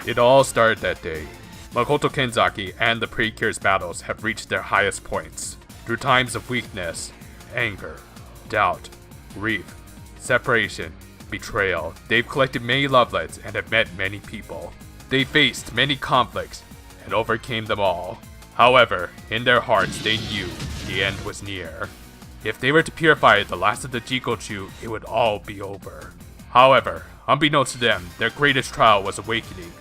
It all started that day. Makoto Kenzaki and the Precure's battles have reached their highest points. Through times of weakness, anger, doubt, grief, separation, betrayal, they've collected many lovelets and have met many people. They faced many conflicts and overcame them all. However, in their hearts they knew the end was near. If they were to purify the last of the Jikochu, it would all be over. However, unbeknownst to them, their greatest trial was awakening.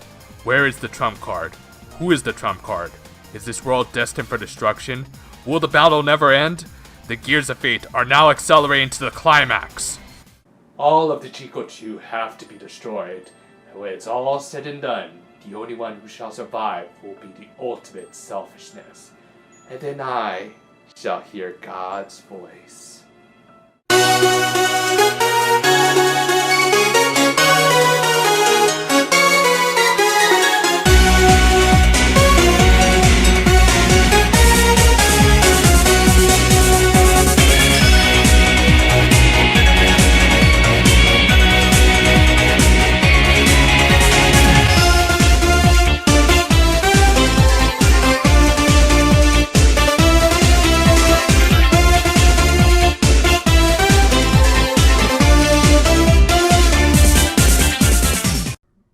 Where is the trump card? Who is the trump card? Is this world destined for destruction? Will the battle never end? The gears of fate are now accelerating to the climax. All of the Jikochu have to be destroyed, and when it's all said and done, the only one who shall survive will be the ultimate selfishness. And then I shall hear God's voice.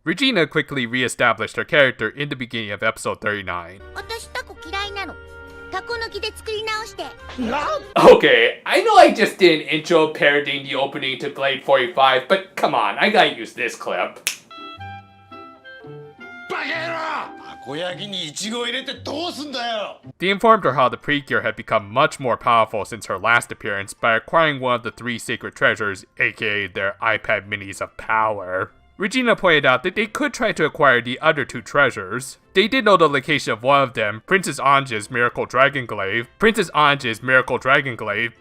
Regina quickly re-established her character in the beginning of episode 39. Okay, I know I just did an intro parodying the opening to Blade 45, but come on, I gotta use this clip. They informed her how the Precure had become much more powerful since her last appearance by acquiring one of the 3 sacred treasures, aka their iPad minis of power. Regina pointed out that they could try to acquire the other 2 treasures. They did know the location of one of them, Princess Anja's Miracle Dragon Glaive,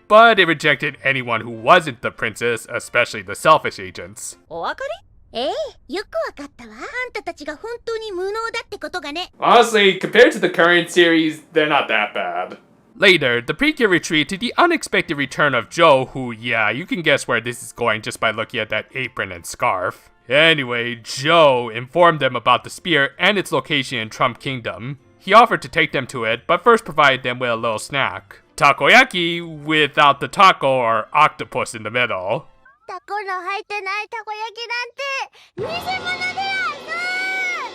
but it rejected anyone who wasn't the princess, especially the selfish agents. Honestly, compared to the current series, they're not that bad. Later, the Precure retreated to the unexpected return of Joe, who, yeah, you can guess where this is going just by looking at that apron and scarf. Anyway, Joe informed them about the spear and its location in Trump Kingdom. He offered to take them to it, but first provided them with a little snack. Takoyaki without the taco or octopus in the middle.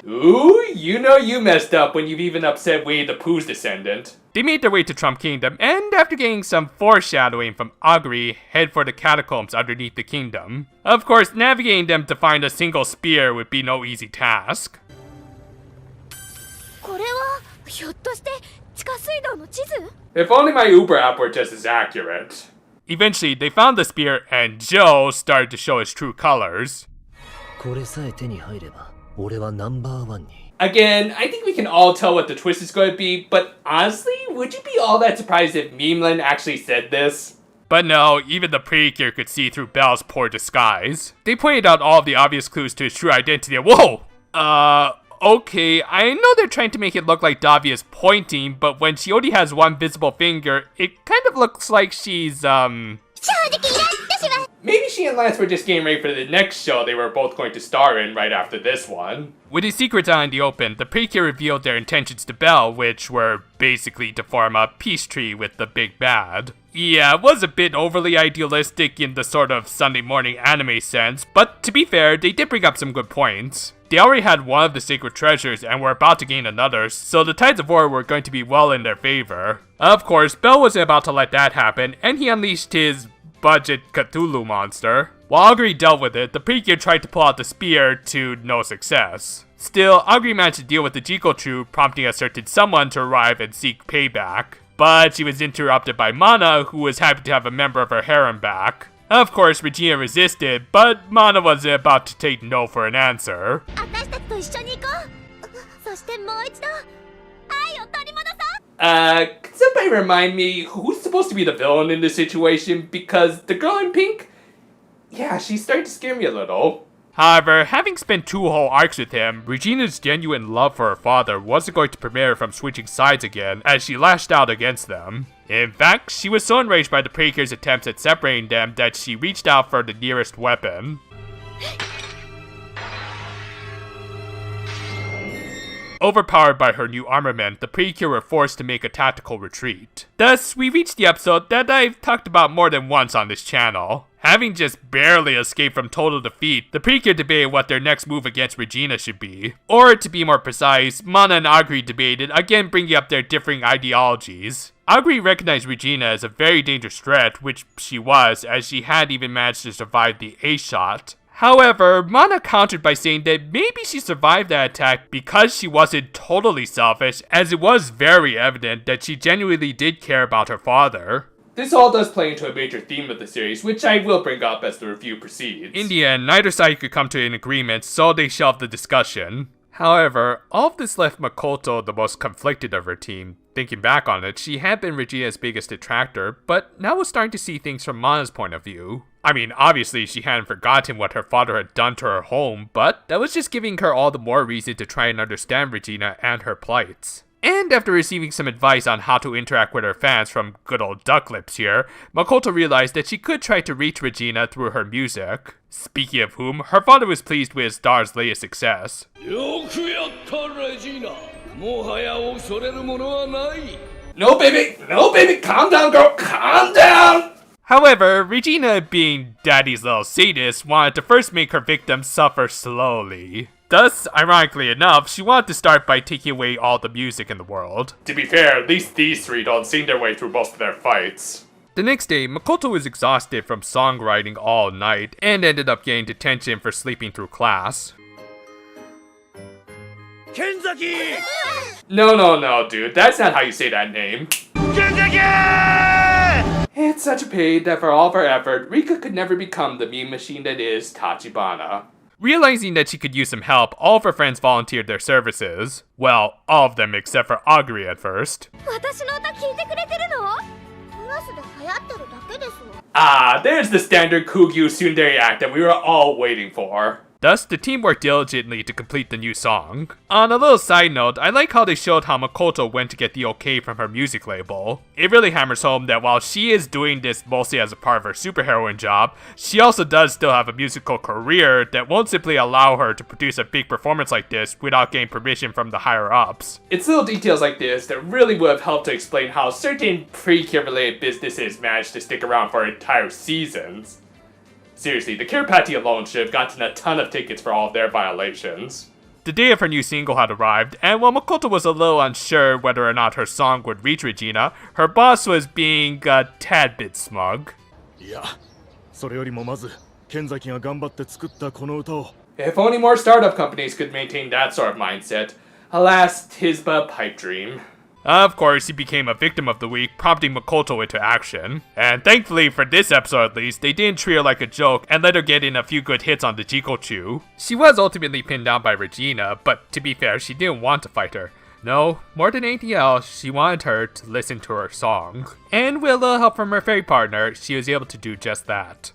Ooh, you know you messed up when you've even upset Winnie the Pooh's descendant. They made their way to Trump Kingdom, and after getting some foreshadowing from Aguri, head for the catacombs underneath the kingdom. Of course, navigating them to find a single spear would be no easy task. If only my Uber app were just as accurate. Eventually, they found the spear, and Joe started to show his true colors. Again, I think we can all tell what the twist is going to be, but honestly, would you be all that surprised if Memeland actually said this? But no, even the Precure could see through Belle's poor disguise. They pointed out all of the obvious clues to his true identity. Whoa! Okay, I know they're trying to make it look like Davia is pointing, but when she only has one visible finger, it kind of looks like she's, Maybe she and Lance were just getting ready for the next show they were both going to star in right after this one. With his secrets out in the open, the Precure revealed their intentions to Belle, which were basically to form a peace tree with the big bad. Yeah, it was a bit overly idealistic in the sort of Sunday morning anime sense, but to be fair, they did bring up some good points. They already had one of the sacred treasures and were about to gain another, so the tides of war were going to be well in their favor. Of course, Belle wasn't about to let that happen, and he unleashed his budget Cthulhu monster. While Aguri dealt with it, the Precure tried to pull out the spear to no success. Still, Aguri managed to deal with the Jikochu, prompting a certain someone to arrive and seek payback. But she was interrupted by Mana, who was happy to have a member of her harem back. Of course, Regina resisted, but Mana wasn't about to take no for an answer. Could somebody remind me who's supposed to be the villain in this situation? Because the girl in pink? Yeah, she's starting to scare me a little. However, having spent 2 whole arcs with him, Regina's genuine love for her father wasn't going to prevent her from switching sides again as she lashed out against them. In fact, she was so enraged by the Precure's attempts at separating them that she reached out for the nearest weapon. Overpowered by her new armament, the Precure were forced to make a tactical retreat. Thus, we reached the episode that I've talked about more than once on this channel. Having just barely escaped from total defeat, the Precure debated what their next move against Regina should be. Or, to be more precise, Mana and Agri debated, again bringing up their differing ideologies. Agri recognized Regina as a very dangerous threat, which she was, as she had even managed to survive the A-shot. However, Mana countered by saying that maybe she survived that attack because she wasn't totally selfish, as it was very evident that she genuinely did care about her father. This all does play into a major theme of the series, which I will bring up as the review proceeds. In the end, neither side could come to an agreement, so they shelved the discussion. However, all of this left Makoto the most conflicted of her team. Thinking back on it, she had been Regina's biggest detractor, but now was starting to see things from Mana's point of view. I mean, obviously she hadn't forgotten what her father had done to her home, but that was just giving her all the more reason to try and understand Regina and her plights. And after receiving some advice on how to interact with her fans from good old Duck Lips here, Makoto realized that she could try to reach Regina through her music. Speaking of whom, her father was pleased with his daughter's latest success. No baby, calm down girl, calm down! However, Regina, being daddy's little sadist, wanted to first make her victims suffer slowly. Thus, ironically enough, she wanted to start by taking away all the music in the world. To be fair, at least these three don't sing their way through most of their fights. The next day, Makoto was exhausted from songwriting all night, and ended up getting detention for sleeping through class. Kenzaki! No, dude, that's not how you say that name. Kenzaki! It's such a pain that for all of her effort, Rika could never become the meme machine that is Tachibana. Realizing that she could use some help, all of her friends volunteered their services. Well, all of them except for Agri at first. Ah, there's the standard Kugyu tsundere act that we were all waiting for. Thus, the team worked diligently to complete the new song. On a little side note, I like how they showed how Makoto went to get the okay from her music label. It really hammers home that while she is doing this mostly as a part of her superheroine job, she also does still have a musical career that won't simply allow her to produce a big performance like this without getting permission from the higher-ups. It's little details like this that really would have helped to explain how certain Precure-related businesses managed to stick around for entire seasons. Seriously, the Kiripati alone should have gotten a ton of tickets for all of their violations. The day of her new single had arrived, and while Makoto was a little unsure whether or not her song would reach Regina, her boss was being a tad bit smug. If only more startup companies could maintain that sort of mindset. Alas, 'tis but a pipe dream. Of course, he became a victim of the week, prompting Makoto into action. And thankfully, for this episode at least, they didn't treat her like a joke and let her get in a few good hits on the Jikochu. She was ultimately pinned down by Regina, but to be fair, she didn't want to fight her. No, more than anything else, she wanted her to listen to her song. And with a little help from her fairy partner, she was able to do just that.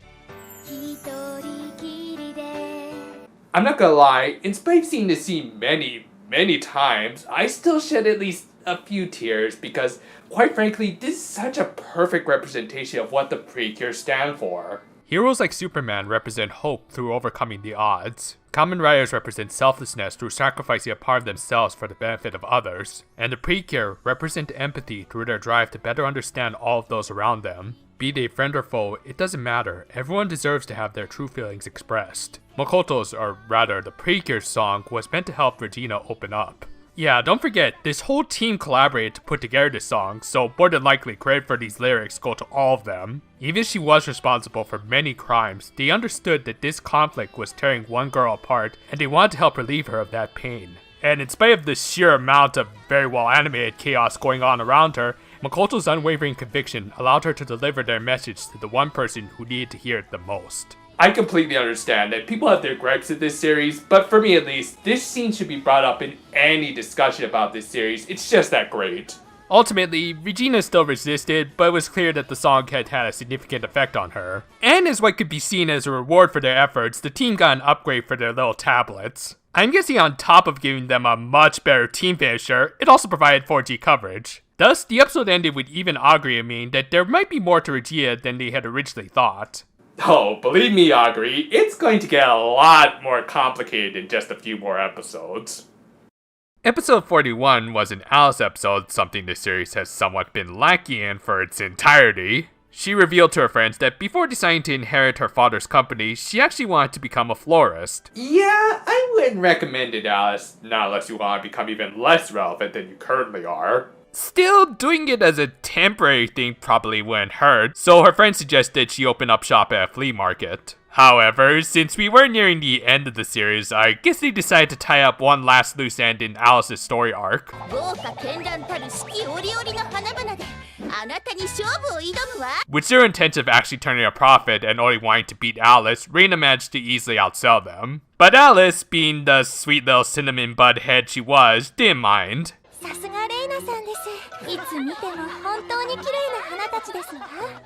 I'm not gonna lie, in spite of seeing this scene many times, I still shed at least a few tears because, quite frankly, this is such a perfect representation of what the Precure stand for. Heroes like Superman represent hope through overcoming the odds. Kamen Riders represent selflessness through sacrificing a part of themselves for the benefit of others. And the Precure represent empathy through their drive to better understand all of those around them. Be they friend or foe, it doesn't matter. Everyone deserves to have their true feelings expressed. Makoto's, or rather the Precure's song, was meant to help Regina open up. Yeah, don't forget, this whole team collaborated to put together this song, so more than likely credit for these lyrics go to all of them. Even if she was responsible for many crimes, they understood that this conflict was tearing one girl apart, and they wanted to help relieve her of that pain. And in spite of the sheer amount of very well animated chaos going on around her, Makoto's unwavering conviction allowed her to deliver their message to the one person who needed to hear it the most. I completely understand that people have their gripes at this series, but for me at least, this scene should be brought up in any discussion about this series. It's just that great. Ultimately, Regina still resisted, but it was clear that the song had had a significant effect on her. And as what could be seen as a reward for their efforts, the team got an upgrade for their little tablets. I'm guessing on top of giving them a much better team finisher, it also provided 4G coverage. Thus, the episode ended with even agreeing that there might be more to Regina than they had originally thought. Oh, believe me, Agri, it's going to get a lot more complicated in just a few more episodes. Episode 41 was an Alice episode, something the series has somewhat been lacking in for its entirety. She revealed to her friends that before deciding to inherit her father's company, she actually wanted to become a florist. Yeah, I wouldn't recommend it, Alice, not unless you want to become even less relevant than you currently are. Still, doing it as a temporary thing probably wouldn't hurt, so her friend suggested she open up shop at a flea market. However, since we were nearing the end of the series, I guess they decided to tie up one last loose end in Alice's story arc. With zero intent of actually turning a profit and only wanting to beat Alice, Reina managed to easily outsell them. But Alice, being the sweet little cinnamon bud head she was, didn't mind.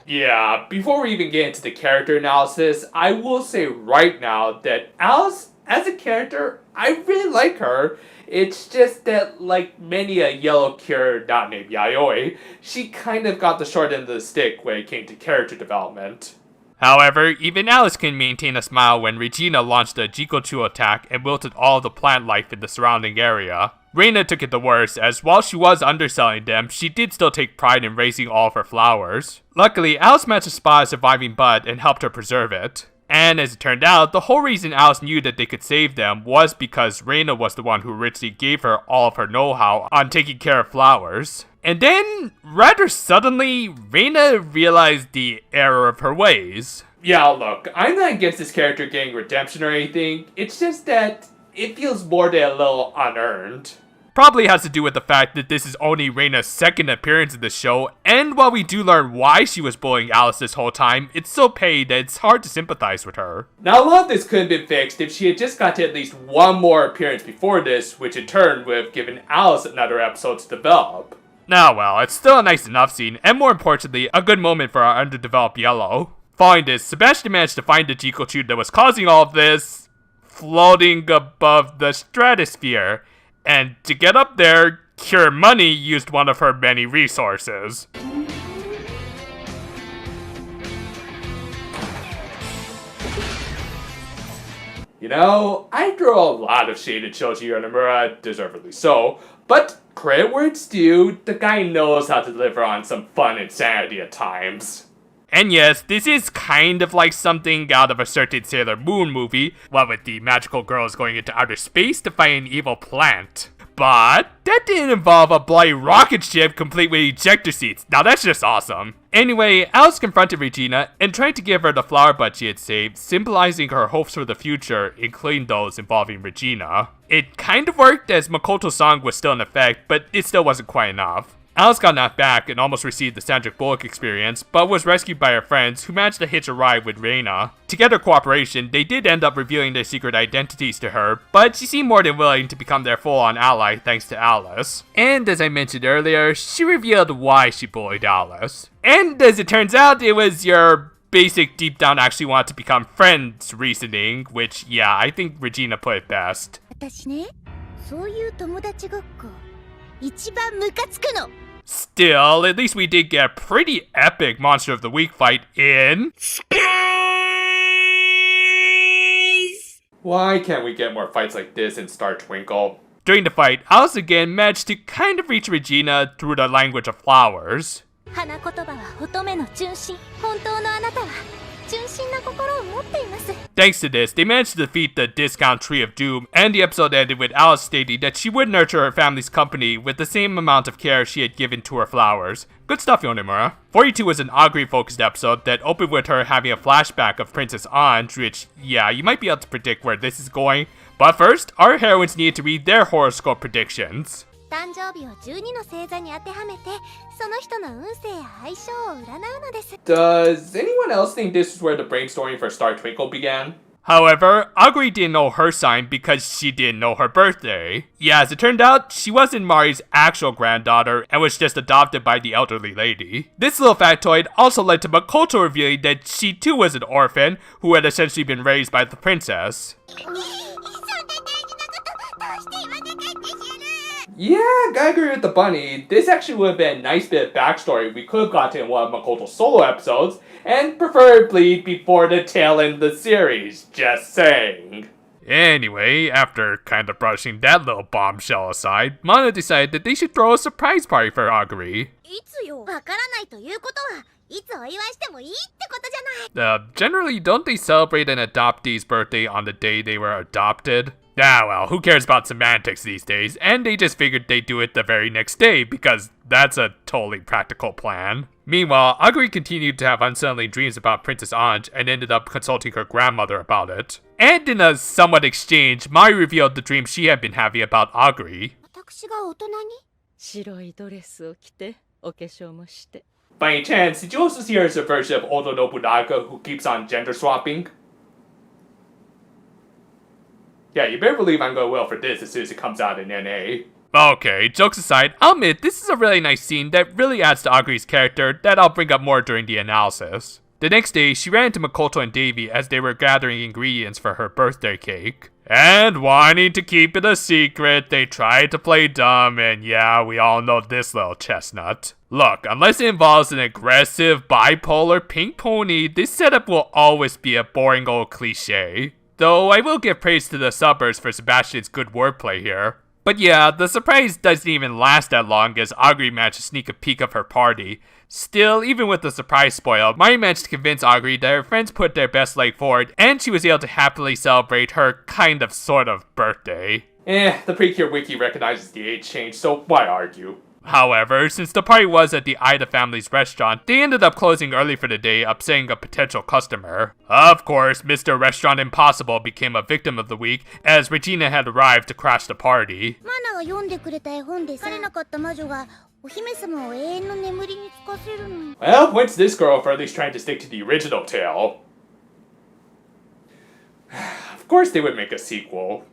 Yeah, before we even get into the character analysis, I will say right now that Alice, as a character, I really like her. It's just that, like many a yellow cure not named Yayoi, she kind of got the short end of the stick when it came to character development. However, even Alice can maintain a smile when Regina launched a Jikochu attack and wilted all of the plant life in the surrounding area. Reina took it the worst, as while she was underselling them, she did still take pride in raising all of her flowers. Luckily, Alice managed to spot a surviving bud and helped her preserve it. And as it turned out, the whole reason Alice knew that they could save them was because Reina was the one who originally gave her all of her know-how on taking care of flowers. And then, rather suddenly, Reina realized the error of her ways. Yeah, look, I'm not against this character getting redemption or anything, it's just that it feels more than a little unearned. Probably has to do with the fact that this is only Reina's second appearance in the show, and while we do learn why she was bullying Alice this whole time, it's so petty that it's hard to sympathize with her. Now, a lot of this could have been fixed if she had just got to at least one more appearance before this, which in turn would have given Alice another episode to develop. Now, well, it's still a nice enough scene, and more importantly, a good moment for our underdeveloped Yellow. Following this, Sebastian managed to find the Jikochu that was causing all of this, floating above the stratosphere. And to get up there, Cure Money used one of her many resources. You know, I throw a lot of shade at Shoji Yonemura, deservedly so, but credit where it's due, the guy knows how to deliver on some fun insanity at times. And yes, this is kind of like something out of a certain Sailor Moon movie, what with the magical girls going into outer space to fight an evil plant. But that didn't involve a bloody rocket ship complete with ejector seats. Now that's just awesome. Anyway, Alice confronted Regina and tried to give her the flower bud she had saved, symbolizing her hopes for the future, including those involving Regina. It kind of worked as Makoto's song was still in effect, but it still wasn't quite enough. Alice got knocked back and almost received the Sandra Bullock experience, but was rescued by her friends who managed to hitch a ride with Reina. Together cooperation, they did end up revealing their secret identities to her, but she seemed more than willing to become their full-on ally thanks to Alice. And as I mentioned earlier, she revealed why she bullied Alice. And as it turns out, it was your basic deep down actually want to become friends reasoning, which yeah, I think Regina put it best. Still, at least we did get a pretty epic Monster of the Week fight in space! Why can't we get more fights like this in Star Twinkle? During the fight, Alice again managed to kind of reach Regina through the language of flowers. Thanks to this, they managed to defeat the Discount Tree of Doom, and the episode ended with Alice stating that she would nurture her family's company with the same amount of care she had given to her flowers. Good stuff, Yonemura. 42 was an Agri-focused episode that opened with her having a flashback of Princess Ange, which, yeah, you might be able to predict where this is going. But first, our heroines needed to read their horoscope predictions. Does anyone else think this is where the brainstorming for Star Twinkle began? However, Aguri didn't know her sign because she didn't know her birthday. Yeah, as it turned out, she wasn't Mari's actual granddaughter and was just adopted by the elderly lady. This little factoid also led to Makoto revealing that she too was an orphan who had essentially been raised by the princess. Yeah, I agree with the bunny. This actually would have been a nice bit of backstory we could have gotten in one of Makoto's solo episodes, and preferably before the tail end of the series, just saying. Anyway, after kind of brushing that little bombshell aside, Mana decided that they should throw a surprise party for Aguri. Generally, don't they celebrate an adoptee's birthday on the day they were adopted? Ah well, who cares about semantics these days, and they just figured they'd do it the very next day, because that's a totally practical plan. Meanwhile, Aguri continued to have unsettling dreams about Princess Ange, and ended up consulting her grandmother about it. And in a somewhat exchange, Mari revealed the dream she had been having about Aguri. By any chance, did you also see her as a version of Oda Nobunaga who keeps on gender swapping? Yeah, you better believe I'm going well for this as soon as it comes out in NA. Okay, jokes aside, I'll admit this is a really nice scene that really adds to Aguri's character that I'll bring up more during the analysis. The next day, she ran into Makoto and Davy as they were gathering ingredients for her birthday cake. And wanting to keep it a secret, they tried to play dumb, and yeah, we all know this little chestnut. Look, unless it involves an aggressive, bipolar pink pony, this setup will always be a boring old cliche. Though I will give praise to the subbers for Sebastian's good wordplay here. But yeah, the surprise doesn't even last that long as Aguri managed to sneak a peek of her party. Still, even with the surprise spoil, Mari managed to convince Aguri that her friends put their best leg forward, and she was able to happily celebrate her kind of sort of birthday. The Precure wiki recognizes the age change, so why argue? However, since the party was at the Ida family's restaurant, they ended up closing early for the day, upsetting a potential customer. Of course, Mr. Restaurant Impossible became a victim of the week, as Regina had arrived to crash the party. Well, points to this girl for at least trying to stick to the original tale. Of course they would make a sequel.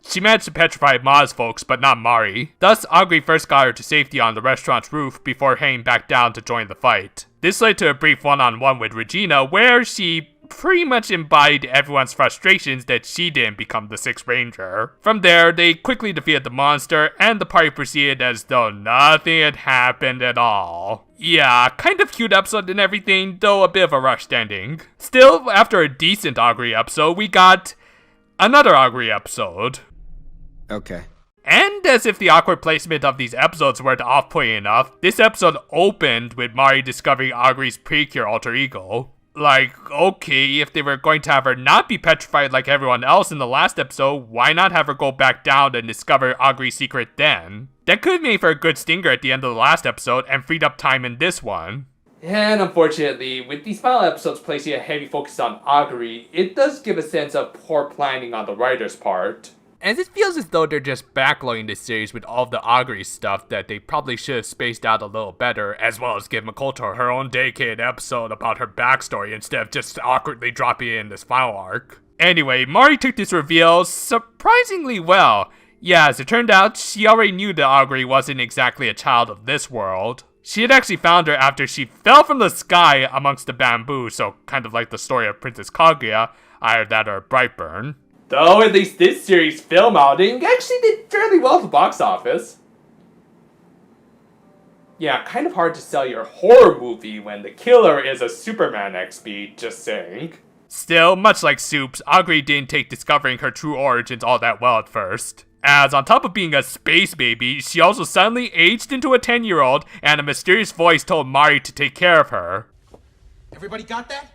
She managed to petrify Ma's folks, but not Mari. Thus, Aguri first got her to safety on the restaurant's roof before heading back down to join the fight. This led to a brief one-on-one with Regina, where she pretty much embodied everyone's frustrations that she didn't become the Sixth Ranger. From there, they quickly defeated the monster, and the party proceeded as though nothing had happened at all. Yeah, kind of cute episode and everything, though a bit of a rushed ending. Still, after a decent Aguri episode, we got another Aguri episode. Okay. And as if the awkward placement of these episodes weren't off-putting enough, this episode opened with Mari discovering Aguri's Precure alter ego. Like, okay, if they were going to have her not be petrified like everyone else in the last episode, why not have her go back down and discover Aguri's secret then? That could have made for a good stinger at the end of the last episode and freed up time in this one. And unfortunately, with these final episodes placing a heavy focus on Aguri, it does give a sense of poor planning on the writer's part. As it feels as though they're just backloading this series with all of the Aguri stuff that they probably should have spaced out a little better, as well as give Makoto her own dedicated episode about her backstory instead of just awkwardly dropping it in this final arc. Anyway, Mari took this reveal surprisingly well. Yeah, as it turned out, she already knew that Aguri wasn't exactly a child of this world. She had actually found her after she fell from the sky amongst the bamboo, so kind of like the story of Princess Kaguya, either that or Brightburn. Though at least this series' film outing actually did fairly well at the box office. Yeah, kind of hard to sell your horror movie when the killer is a Superman XP, just saying. Still, much like Soups, Aguri didn't take discovering her true origins all that well at first. As on top of being a space baby, she also suddenly aged into a 10-year-old, and a mysterious voice told Mari to take care of her. Everybody got that?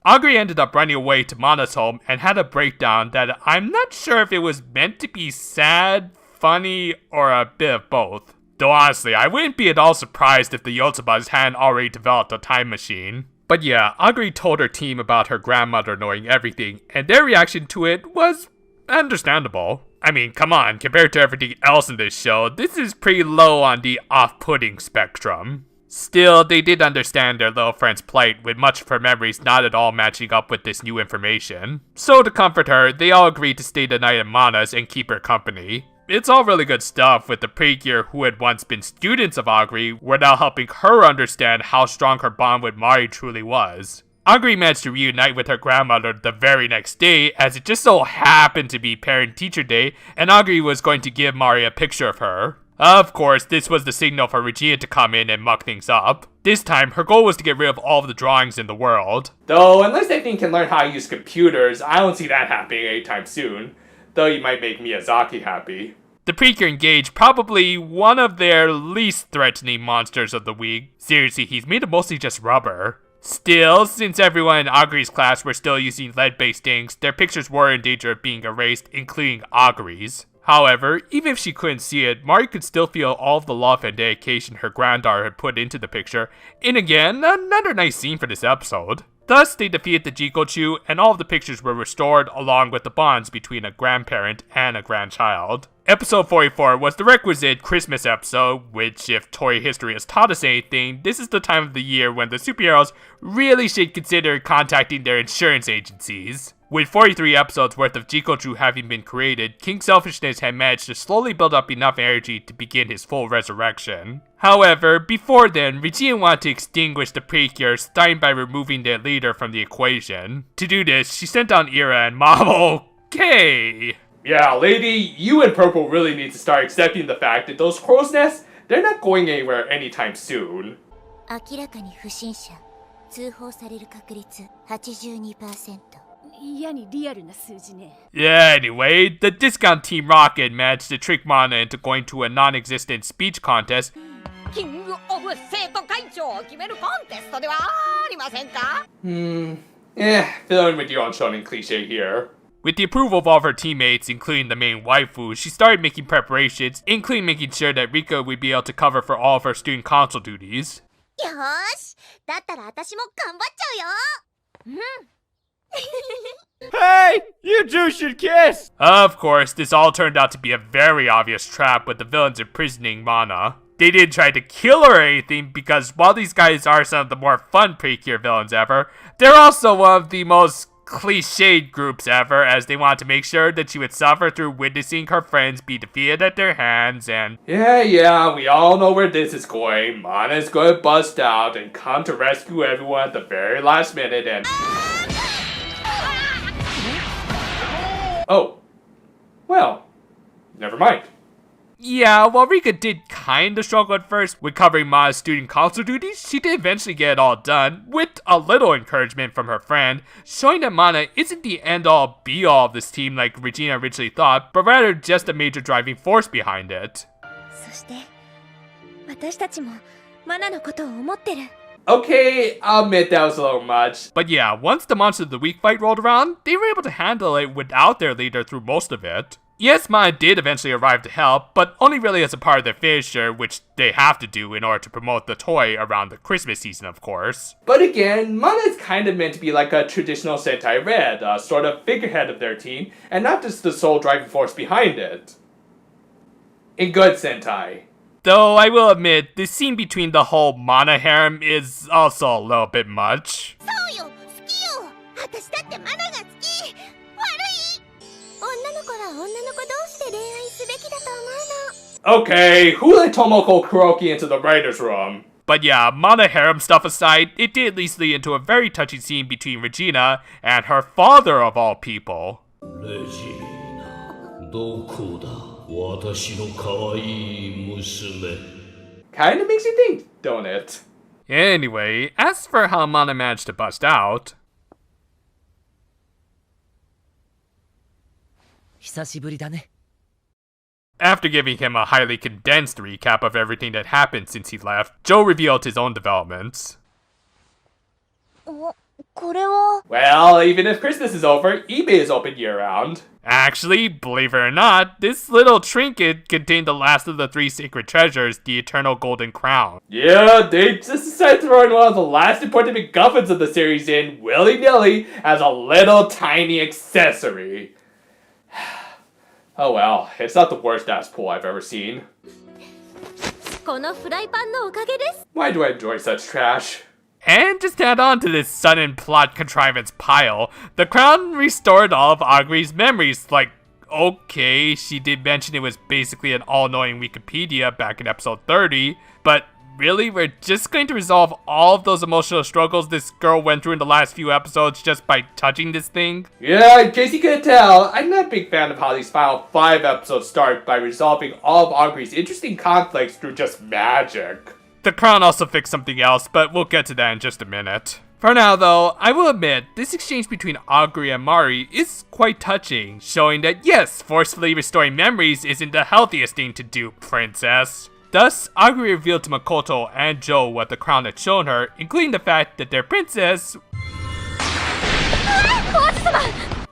Aguri ended up running away to Mana's home and had a breakdown that I'm not sure if it was meant to be sad, funny, or a bit of both. Though honestly, I wouldn't be at all surprised if the Yotsubas hadn't already developed a time machine. But yeah, Aguri told her team about her grandmother knowing everything, and their reaction to it was understandable. I mean, come on, compared to everything else in this show, this is pretty low on the off-putting spectrum. Still, they did understand their little friend's plight, with much of her memories not at all matching up with this new information. So to comfort her, they all agreed to stay the night at Mana's and keep her company. It's all really good stuff, with the Precure who had once been students of Aguri were now helping her understand how strong her bond with Mari truly was. Aguri managed to reunite with her grandmother the very next day, as it just so happened to be Parent-Teacher Day, and Aguri was going to give Mari a picture of her. Of course, this was the signal for Regina to come in and muck things up. This time, her goal was to get rid of all of the drawings in the world. Though, unless that thing can learn how to use computers, I don't see that happening anytime soon. though you might make Miyazaki happy. The Precure engage probably one of their least threatening monsters of the week. Seriously, he's made of mostly just rubber. Still, since everyone in Aguri's class were still using lead-based inks, their pictures were in danger of being erased, including Aguri's. However, even if she couldn't see it, Mari could still feel all of the love and dedication her granddaughter had put into the picture, and again, another nice scene for this episode. Thus, they defeated the Jikochu, and all of the pictures were restored along with the bonds between a grandparent and a grandchild. Episode 44 was the requisite Christmas episode, which, if Toei history has taught us anything, this is the time of the year when the superheroes really should consider contacting their insurance agencies. With 43 episodes worth of Jikochu having been created, King Selfishness had managed to slowly build up enough energy to begin his full resurrection. However, before then, Regina wanted to extinguish the Precure, starting by removing their leader from the equation. To do this, she sent down Ira and Mom. Okay. Yeah, lady, you and Purple really need to start accepting the fact that those crow's nests, they're not going anywhere anytime soon. 明らかに不審者。通報される確率82%。Yeah, anyway, the discount Team Rocket managed to trick Mana into going to a non-existent speech contest. Feeling with your own shonen cliche here. With the approval of all of her teammates, including the main waifu, she started making preparations, including making sure that Rika would be able to cover for all of her student council duties. よーし、だったら私も頑張っちゃうよ。Hey, you two should kiss! Of course, this all turned out to be a very obvious trap with the villains imprisoning Mana. They didn't try to kill her or anything because while these guys are some of the more fun Precure villains ever, they're also one of the most cliched groups ever, as they wanted to make sure that she would suffer through witnessing her friends be defeated at their hands, and yeah, we all know where this is going. Mana's gonna bust out and come to rescue everyone at the very last minute, and oh, well, never mind. Yeah, while Rika did kinda struggle at first with covering Mana's student council duties, she did eventually get it all done, with a little encouragement from her friend, showing that Mana isn't the end-all be-all of this team like Regina originally thought, but rather just a major driving force behind it. Okay, I'll admit that was a little much. But yeah, once the Monster of the Week fight rolled around, they were able to handle it without their leader through most of it. Yes, Mana did eventually arrive to help, but only really as a part of their finisher, which they have to do in order to promote the toy around the Christmas season, of course. But again, Mana is kind of meant to be like a traditional Sentai Red, a sort of figurehead of their team, and not just the sole driving force behind it. In good Sentai. Though I will admit, the scene between the whole Mana harem is also a little bit much. Okay, who let Tomoko Kuroki into the writer's room? But yeah, Mana harem stuff aside, it did at least lead into a very touching scene between Regina and her father of all people. Regina, kinda makes you think, don't it? Anyway, as for how Mana managed to bust out, after giving him a highly condensed recap of everything that happened since he left, Joe revealed his own developments. Well, even if Christmas is over, eBay is open year-round. Actually, believe it or not, this little trinket contained the last of the 3 sacred treasures, the Eternal Golden Crown. Yeah, they just decided to throw in one of the last important MacGuffins of the series in, willy-nilly, as a little tiny accessory. Oh well, it's not the worst ass pull I've ever seen. Why do I enjoy such trash? And just to add on to this sudden plot contrivance pile, the crown restored all of Aguri's memories. Like, okay, she did mention it was basically an all-knowing Wikipedia back in episode 30, but really, we're just going to resolve all of those emotional struggles this girl went through in the last few episodes just by touching this thing? Yeah, in case you couldn't tell, I'm not a big fan of how these final 5 episodes start by resolving all of Aguri's interesting conflicts through just magic. The crown also fixed something else, but we'll get to that in just a minute. For now though, I will admit, this exchange between Aguri and Mari is quite touching, showing that yes, forcefully restoring memories isn't the healthiest thing to do, princess. Thus, Aguri revealed to Makoto and Joe what the crown had shown her, including the fact that their princess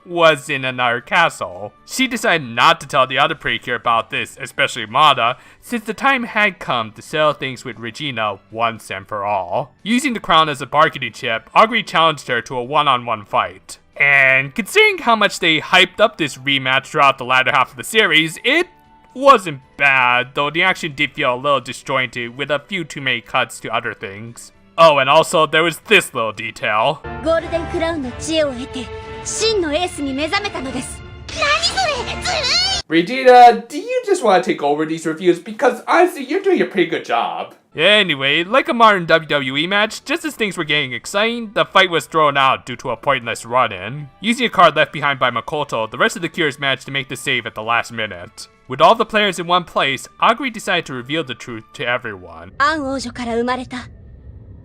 was in another castle. She decided not to tell the other Precure about this, especially Mada, since the time had come to settle things with Regina once and for all. Using the crown as a bargaining chip, Aguri challenged her to a one-on-one fight. And considering how much they hyped up this rematch throughout the latter half of the series, it wasn't bad, though the action did feel a little disjointed with a few too many cuts to other things. Oh, and also there was this little detail. Golden Crown の知恵を得て真のエースに目覚めたのです。何それ、ずるい。 Regina, do you just want to take over these reviews? Because honestly, you're doing a pretty good job. Anyway, like a modern WWE match, just as things were getting exciting, the fight was thrown out due to a pointless run-in. Using a card left behind by Makoto, the rest of the Cures managed to make the save at the last minute. With all the players in one place, Aguri decided to reveal the truth to everyone. アン王女から生まれた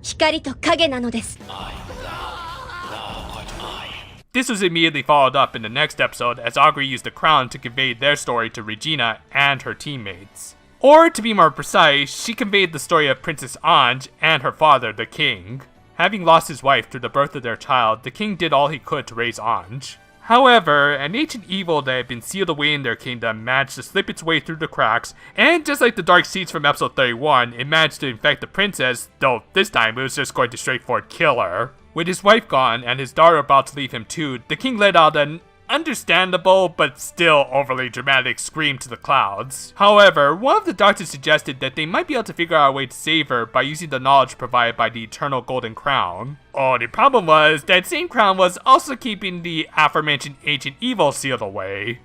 光と影なのです。 This was immediately followed up in the next episode as Aguri used the crown to convey their story to Regina and her teammates. Or, to be more precise, she conveyed the story of Princess Ange and her father, the king. Having lost his wife through the birth of their child, the king did all he could to raise Ange. However, an ancient evil that had been sealed away in their kingdom managed to slip its way through the cracks, and just like the Dark Seeds from episode 31, it managed to infect the princess, though this time it was just going to straightforward kill her. With his wife gone and his daughter about to leave him too, the king let out an understandable but still overly dramatic scream to the clouds. However, one of the doctors suggested that they might be able to figure out a way to save her by using the knowledge provided by the eternal golden crown. Oh, the problem was that same crown was also keeping the aforementioned ancient evil sealed away.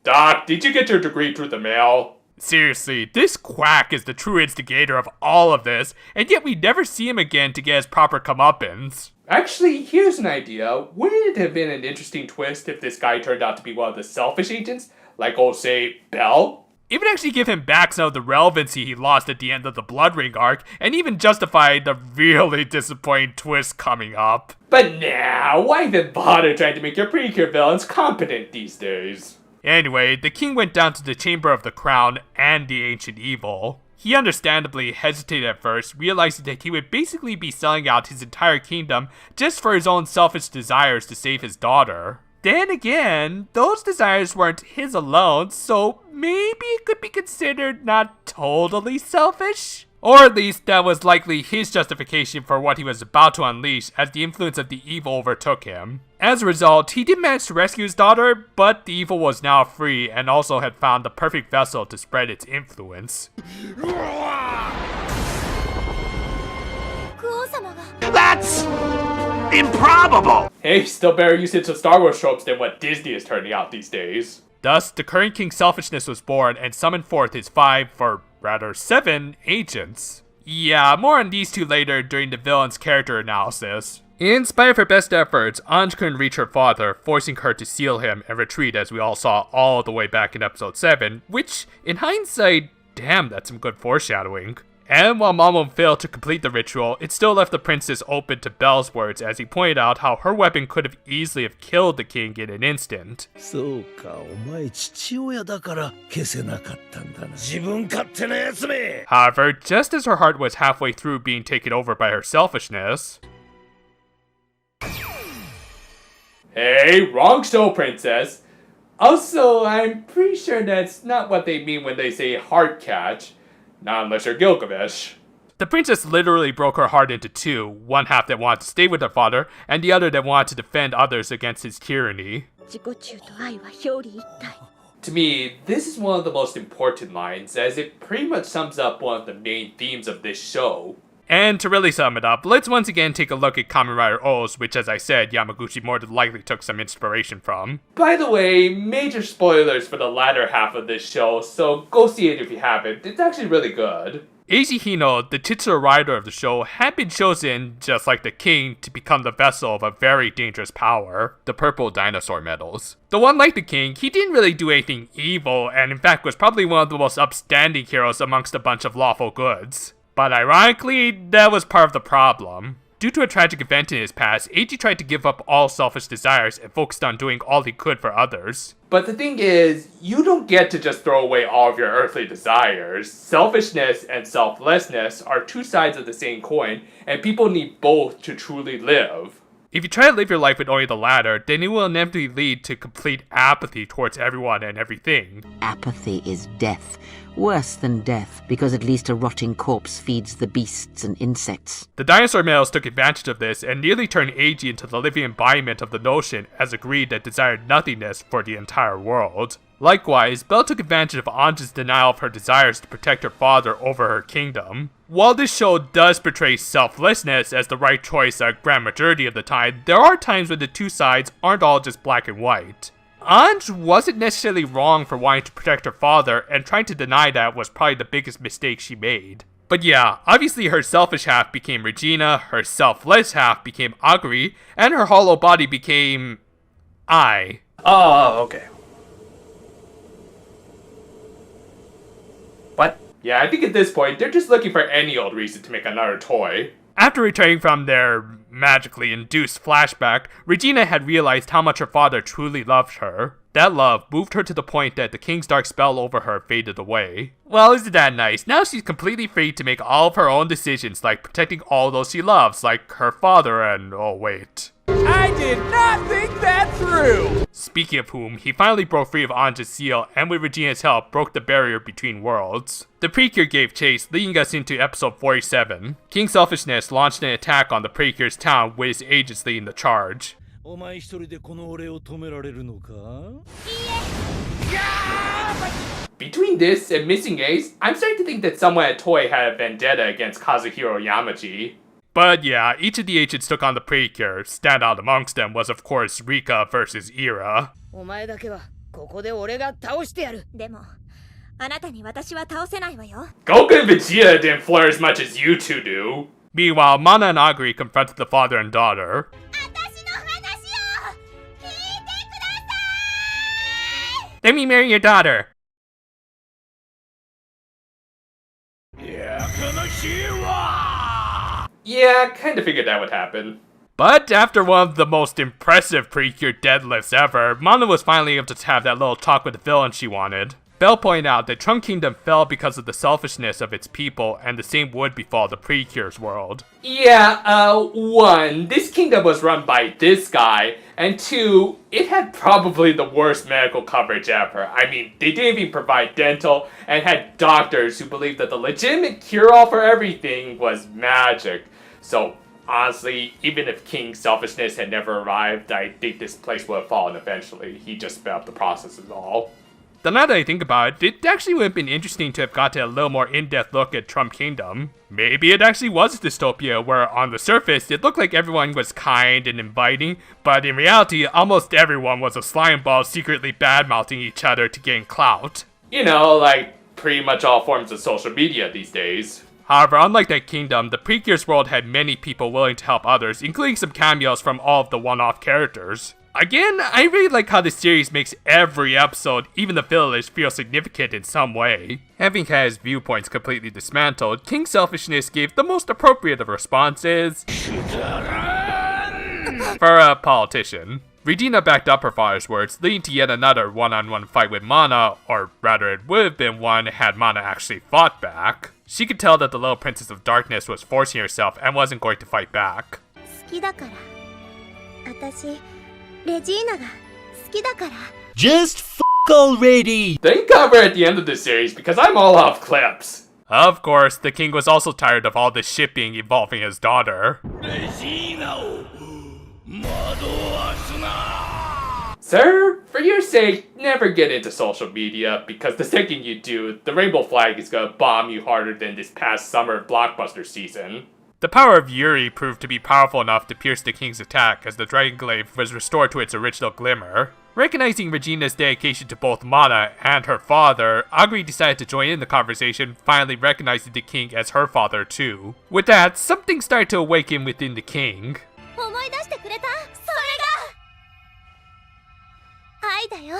Doc, did you get your degree through the mail? Seriously, this quack is the true instigator of all of this, and yet we never see him again to get his proper comeuppance. Actually, here's an idea. Wouldn't it have been an interesting twist if this guy turned out to be one of the selfish agents? Like, oh, say, Bell? It would actually give him back some of the relevancy he lost at the end of the Blood Ring arc, and even justify the really disappointing twist coming up. But nah, why even bother trying to make your Precure villains competent these days? Anyway, the king went down to the Chamber of the Crown and the Ancient Evil. He understandably hesitated at first, realizing that he would basically be selling out his entire kingdom just for his own selfish desires to save his daughter. Then again, those desires weren't his alone, so maybe it could be considered not totally selfish? Or at least that was likely his justification for what he was about to unleash as the influence of the evil overtook him. As a result, he did manage to rescue his daughter, but the evil was now free and also had found the perfect vessel to spread its influence. That's improbable! Hey, still better usage of Star Wars tropes than what Disney is turning out these days. Thus, the current king's selfishness was born and summoned forth his 7 agents. Yeah, more on these two later during the villain's character analysis. In spite of her best efforts, Ange couldn't reach her father, forcing her to seal him and retreat as we all saw all the way back in episode 7, which, in hindsight, damn, that's some good foreshadowing. And while Momo failed to complete the ritual, it still left the princess open to Bell's words as he pointed out how her weapon could have easily have killed the king in an instant. However, just as her heart was halfway through being taken over by her selfishness... Hey, wrong show, princess! Also, I'm pretty sure that's not what they mean when they say heart catch. Not unless you're Gilgamesh. The princess literally broke her heart into two, one half that wanted to stay with her father, and the other that wanted to defend others against his tyranny. To me, this is one of the most important lines, as it pretty much sums up one of the main themes of this show. And to really sum it up, let's once again take a look at Kamen Rider O's, which as I said, Yamaguchi more than likely took some inspiration from. By the way, major spoilers for the latter half of this show, so go see it if you haven't. It's actually really good. Eiji Hino, the titular writer of the show, had been chosen, just like the king, to become the vessel of a very dangerous power, the purple dinosaur metals. Though unlike the king, he didn't really do anything evil, and in fact was probably one of the most upstanding heroes amongst a bunch of lawful goods. But ironically, that was part of the problem. Due to a tragic event in his past, Eiji tried to give up all selfish desires and focused on doing all he could for others. But the thing is, you don't get to just throw away all of your earthly desires. Selfishness and selflessness are two sides of the same coin, and people need both to truly live. If you try to live your life with only the latter, then it will inevitably lead to complete apathy towards everyone and everything. Apathy is death. Worse than death, because at least a rotting corpse feeds the beasts and insects. The dinosaur males took advantage of this and nearly turned Eiji into the living embodiment of the notion as a greed that desired nothingness for the entire world. Likewise, Belle took advantage of Anja's denial of her desires to protect her father over her kingdom. While this show does portray selflessness as the right choice a grand majority of the time, there are times when the two sides aren't all just black and white. Anj wasn't necessarily wrong for wanting to protect her father, and trying to deny that was probably the biggest mistake she made. But yeah, obviously her selfish half became Regina, her selfless half became Agri, and her hollow body became... I. Oh, okay. What? Yeah, I think at this point, they're just looking for any old reason to make another toy. After returning from their magically induced flashback, Regina had realized how much her father truly loved her. That love moved her to the point that the king's dark spell over her faded away. Well, isn't that nice? Now she's completely free to make all of her own decisions, like protecting all those she loves, like her father and... oh wait. I did not think that through! Speaking of whom, he finally broke free of Anja's seal, and with Regina's help, broke the barrier between worlds. The Precure gave chase, leading us into episode 47. King Selfishness launched an attack on the Precure's town with his agents leading the charge. Between this and missing Ace, I'm starting to think that someone at Toei had a vendetta against Kazuhiro Yamaji. But yeah, each of the agents took on the Precure. Standout amongst them was of course Rika versus Ira. でもあなたに私は倒せないわよ。 Goku and Vegeta didn't flare as much as you two do. Meanwhile, Mana and Agri confronted the father and daughter. 私の話を聞いてください。 Let me marry your daughter. Yeah, kinda figured that would happen. But after one of the most impressive Precure deadlifts ever, Mana was finally able to have that little talk with the villain she wanted. Belle pointed out that Trunk Kingdom fell because of the selfishness of its people, and the same would befall the Precure's world. Yeah, one, this kingdom was run by this guy, and two, it had probably the worst medical coverage ever. I mean, they didn't even provide dental, and had doctors who believed that the legitimate cure-all for everything was magic. So, honestly, even if King Selfishness had never arrived, I think this place would have fallen eventually. He just sped up the process is all. Though now that I think about it, it actually would have been interesting to have gotten a little more in-depth look at Trump Kingdom. Maybe it actually was a dystopia where on the surface it looked like everyone was kind and inviting, but in reality almost everyone was a slime ball secretly bad-mouthing each other to gain clout. You know, like pretty much all forms of social media these days. However, unlike that kingdom, the Precure's world had many people willing to help others, including some cameos from all of the one-off characters. Again, I really like how this series makes every episode, even the village, feel significant in some way. Having had his viewpoints completely dismantled, King Selfishness gave the most appropriate of responses for a politician. Regina backed up her father's words, leading to yet another one-on-one fight with Mana, or rather it would have been one had Mana actually fought back. She could tell that the little princess of darkness was forcing herself and wasn't going to fight back. 好きだから。私レジーナが好きだから。 Just f*** already! They cover at the end of the series because I'm all off clips. Of course, the king was also tired of all the shipping involving his daughter. Sir, for your sake, never get into social media, because the second you do, the rainbow flag is gonna bomb you harder than this past summer blockbuster season. The power of Yuri proved to be powerful enough to pierce the king's attack as the Dragon Glaive was restored to its original glimmer. Recognizing Regina's dedication to both Mana and her father, Agri decided to join in the conversation, finally recognizing the king as her father too. With that, something started to awaken within the king. 思い出してくれた。それが愛だよ。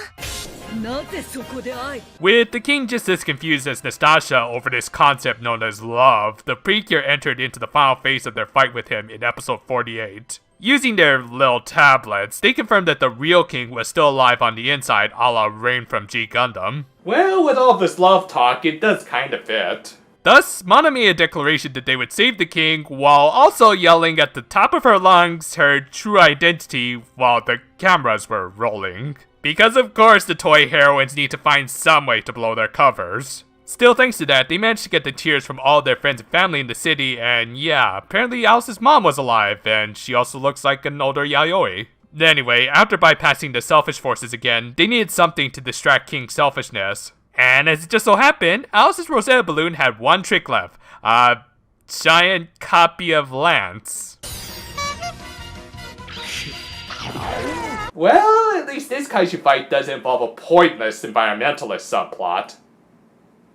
With the king just as confused as Nastasia over this concept known as love, the Precure entered into the final phase of their fight with him in episode 48. Using their little tablets, they confirmed that the real king was still alive on the inside, a la Rain from G Gundam. Well, with all this love talk, it does kind of fit. Thus, Mana made a declaration that they would save the king, while also yelling at the top of her lungs her true identity while the cameras were rolling. Because of course the toy heroines need to find some way to blow their covers. Still, thanks to that, they managed to get the tears from all their friends and family in the city, and yeah, apparently Alice's mom was alive, and she also looks like an older Yayoi. Anyway, after bypassing the selfish forces again, they needed something to distract King's selfishness. And as it just so happened, Alice's Rosetta balloon had one trick left. A giant copy of Lance. Well, at least this kaiju fight does involve a pointless environmentalist subplot.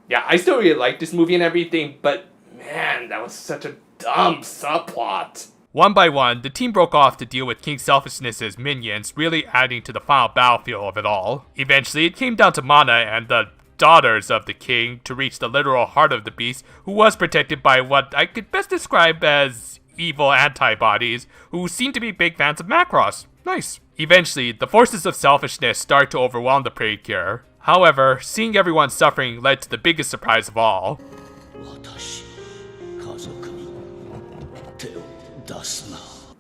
Yeah, I still really like this movie and everything, but man, that was such a dumb subplot. One by one, the team broke off to deal with King's selfishness as minions, really adding to the final battlefield of it all. Eventually, it came down to Mana and the daughters of the king to reach the literal heart of the beast, who was protected by what I could best describe as evil antibodies, who seem to be big fans of Macross. Nice. Eventually, the forces of selfishness start to overwhelm the Precure. However, seeing everyone suffering led to the biggest surprise of all.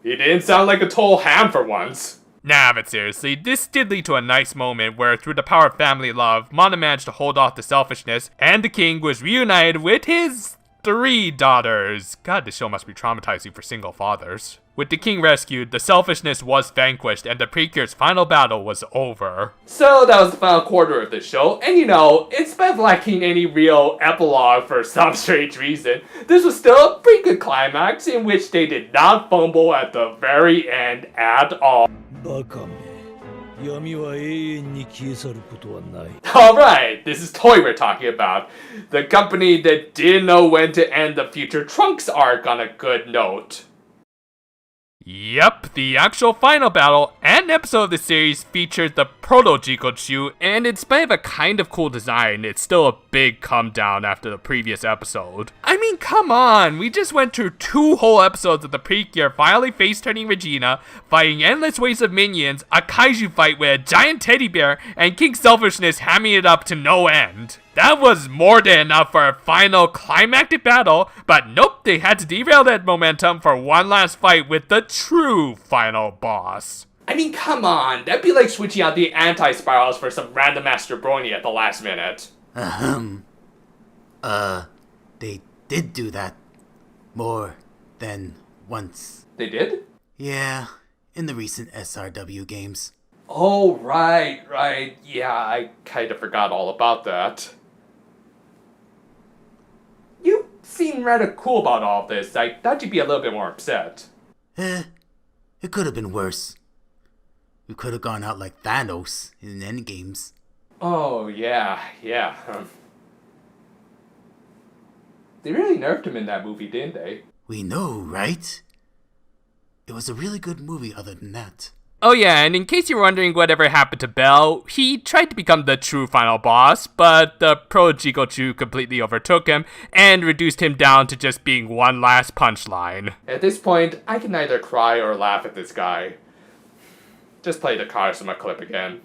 He didn't sound like a total ham for once. Nah, but seriously, this did lead to a nice moment where through the power of family love, Mana managed to hold off the selfishness, and the king was reunited with his 3 daughters. God, this show must be traumatizing for single fathers. With the king rescued, the selfishness was vanquished, and the Precure's final battle was over. So that was the final quarter of the show, and you know, instead of lacking any real epilogue for some strange reason, this was still a pretty good climax in which they did not fumble at the very end at all. Alright, this is Toy we're talking about. The company that didn't know when to end the future Trunks arc on a good note. Yep, the actual final battle and episode of the series featured the Proto-Jikochu, and in spite of a kind of cool design, it's still a big come down after the previous episode. I mean, come on, we just went through 2 whole episodes of the Precure finally face-turning Regina, fighting endless waves of minions, a kaiju fight with a giant teddy bear, and King Selfishness hamming it up to no end. That was more than enough for a final climactic battle, but nope, they had to derail that momentum for one last fight with the true final boss. I mean, come on, that'd be like switching out the anti-spirals for some random Master Brony at the last minute. They did do that more than once. They did? Yeah, in the recent SRW games. Oh, right, yeah, I kind of forgot all about that. You seem rather cool about all of this. I thought you'd be a little bit more upset. It could have been worse. We could have gone out like Thanos in Endgames. Oh, yeah. They really nerfed him in that movie, didn't they? We know, right? It was a really good movie other than that. Oh yeah, and in case you're wondering whatever happened to Bell, he tried to become the true final boss, but the Pro-Jikochu completely overtook him and reduced him down to just being one last punchline. At this point, I can neither cry or laugh at this guy. Just play the Karisma clip again.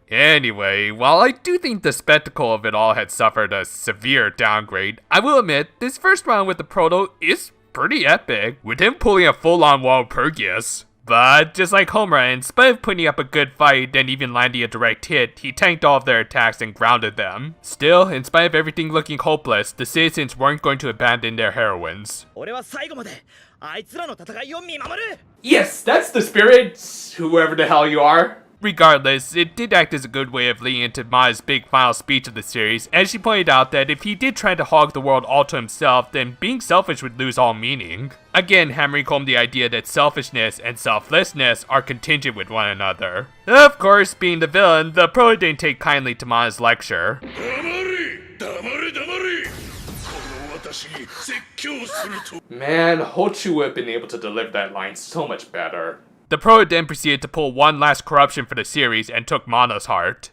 Anyway, while I do think the spectacle of it all had suffered a severe downgrade, I will admit, this first round with the Proto is pretty epic, with him pulling a full-on Walpurgis. But just like Homura, in spite of putting up a good fight and even landing a direct hit, he tanked all of their attacks and grounded them. Still, in spite of everything looking hopeless, the citizens weren't going to abandon their heroines. Yes, that's the spirit, whoever the hell you are. Regardless, it did act as a good way of leading into Mana's big final speech of the series, and she pointed out that if he did try to hog the world all to himself, then being selfish would lose all meaning. Again, hammering home the idea that selfishness and selflessness are contingent with one another. Of course, being the villain, the pro didn't take kindly to Mana's lecture. Man, Hochu would have been able to deliver that line so much better. The pro then proceeded to pull one last corruption for the series and took Mana's heart.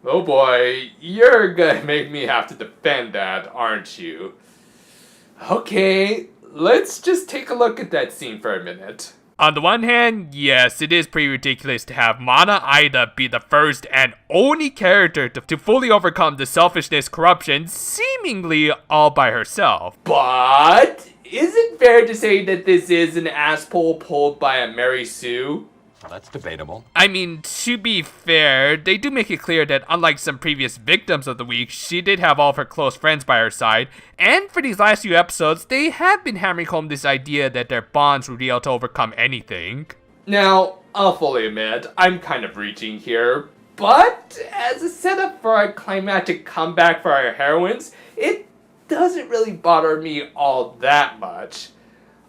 Oh boy, you're gonna make me have to defend that, aren't you? Okay, let's just take a look at that scene for a minute. On the one hand, yes, it is pretty ridiculous to have Mana Aida be the first and only character to fully overcome the selfishness corruption seemingly all by herself. But is it fair to say that this is an ass pulled by a Mary Sue? Well, that's debatable. I mean, to be fair, they do make it clear that unlike some previous victims of the week, she did have all of her close friends by her side, and for these last few episodes, they have been hammering home this idea that their bonds would be able to overcome anything. Now, I'll fully admit, I'm kind of reaching here, but as a setup for a climactic comeback for our heroines, it doesn't really bother me all that much.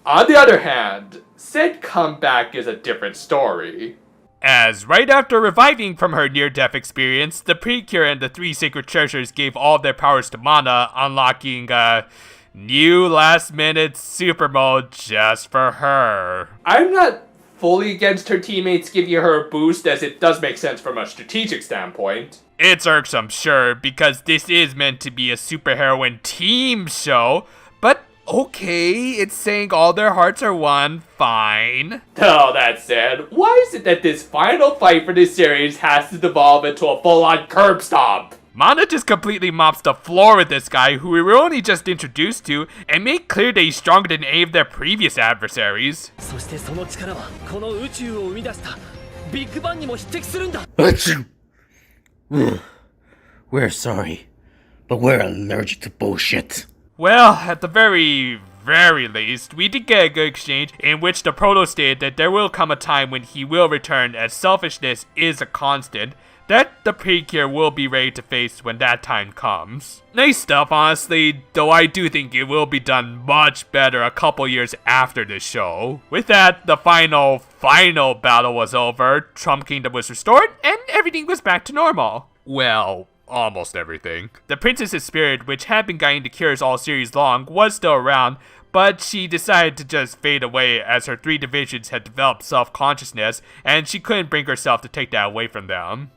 On the other hand, said comeback is a different story. As right after reviving from her near-death experience, the Precure and the three sacred treasures gave all of their powers to Mana, unlocking a new last-minute super mode just for her. I'm not fully against her teammates giving her a boost, as it does make sense from a strategic standpoint. It's irksome, sure, because this is meant to be a superheroine team show, but okay, it's saying all their hearts are one, fine. All that said, why is it that this final fight for this series has to devolve into a full-on curb stomp? Mana just completely mops the floor with this guy who we were only just introduced to and made clear that he's stronger than any of their previous adversaries. We're sorry, but we're allergic to bullshit. Well, at the very least, we did get a good exchange in which the Proto stated that there will come a time when he will return, as selfishness is a constant that the Precure will be ready to face when that time comes. Nice stuff, honestly, though I do think it will be done much better a couple years after this show. With that, the final battle was over, Trump Kingdom was restored, and everything was back to normal. Well, almost everything. The princess's spirit, which had been guiding the Cures all series long, was still around, but she decided to just fade away as her three divisions had developed self-consciousness, and she couldn't bring herself to take that away from them.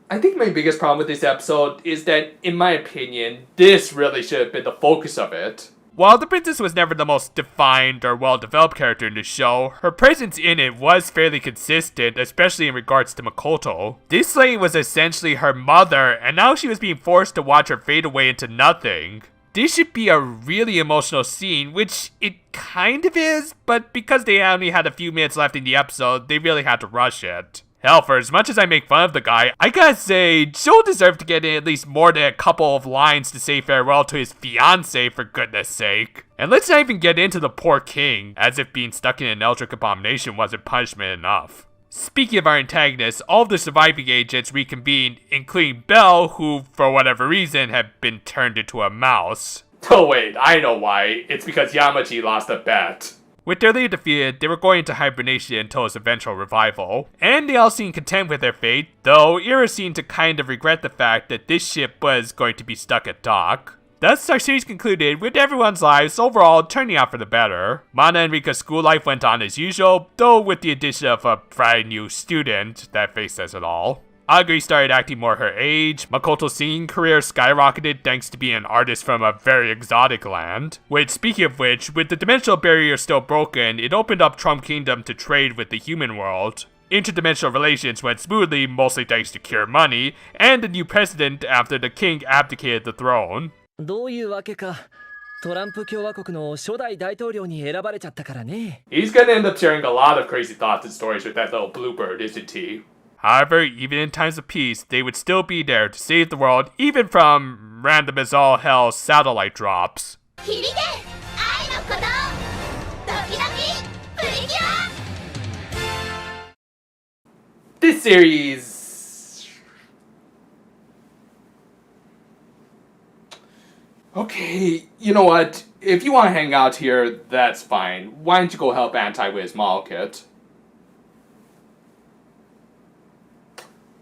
I think my biggest problem with this episode is that, in my opinion, this really should have been the focus of it. While the princess was never the most defined or well-developed character in the show, her presence in it was fairly consistent, especially in regards to Makoto. This lady was essentially her mother, and now she was being forced to watch her fade away into nothing. This should be a really emotional scene, which it kind of is, but because they only had a few minutes left in the episode, they really had to rush it. Hell, for as much as I make fun of the guy, I gotta say, Joe deserved to get in at least more than a couple of lines to say farewell to his fiancée, for goodness sake. And let's not even get into the poor king, as if being stuck in an eldritch abomination wasn't punishment enough. Speaking of our antagonists, all of the surviving agents reconvened, including Belle, who, for whatever reason, had been turned into a mouse. Oh wait, I know why. It's because Yamaji lost a bet. With their leader defeated, they were going into hibernation until his eventual revival. And they all seemed content with their fate, though Ira seemed to kind of regret the fact that this ship was going to be stuck at dock. Thus, our series concluded with everyone's lives overall turning out for the better. Mana and Rika's school life went on as usual, though with the addition of a brand new student. That face says it all. Aguri started acting more her age, Makoto's singing career skyrocketed thanks to being an artist from a very exotic land. Which, speaking of which, with the dimensional barrier still broken, it opened up Trump Kingdom to trade with the human world. Interdimensional relations went smoothly, mostly thanks to Cure money, and a new president after the king abdicated the throne. He's gonna end up sharing a lot of crazy thoughts and stories with that little bluebird, isn't he? However, even in times of peace, they would still be there to save the world, even from random as all hell satellite drops. 響け愛の鼓動ドキドキプリキュア This series... Okay, you know what? If you want to hang out here, that's fine. Why don't you go help Anti-Wiz Malkit?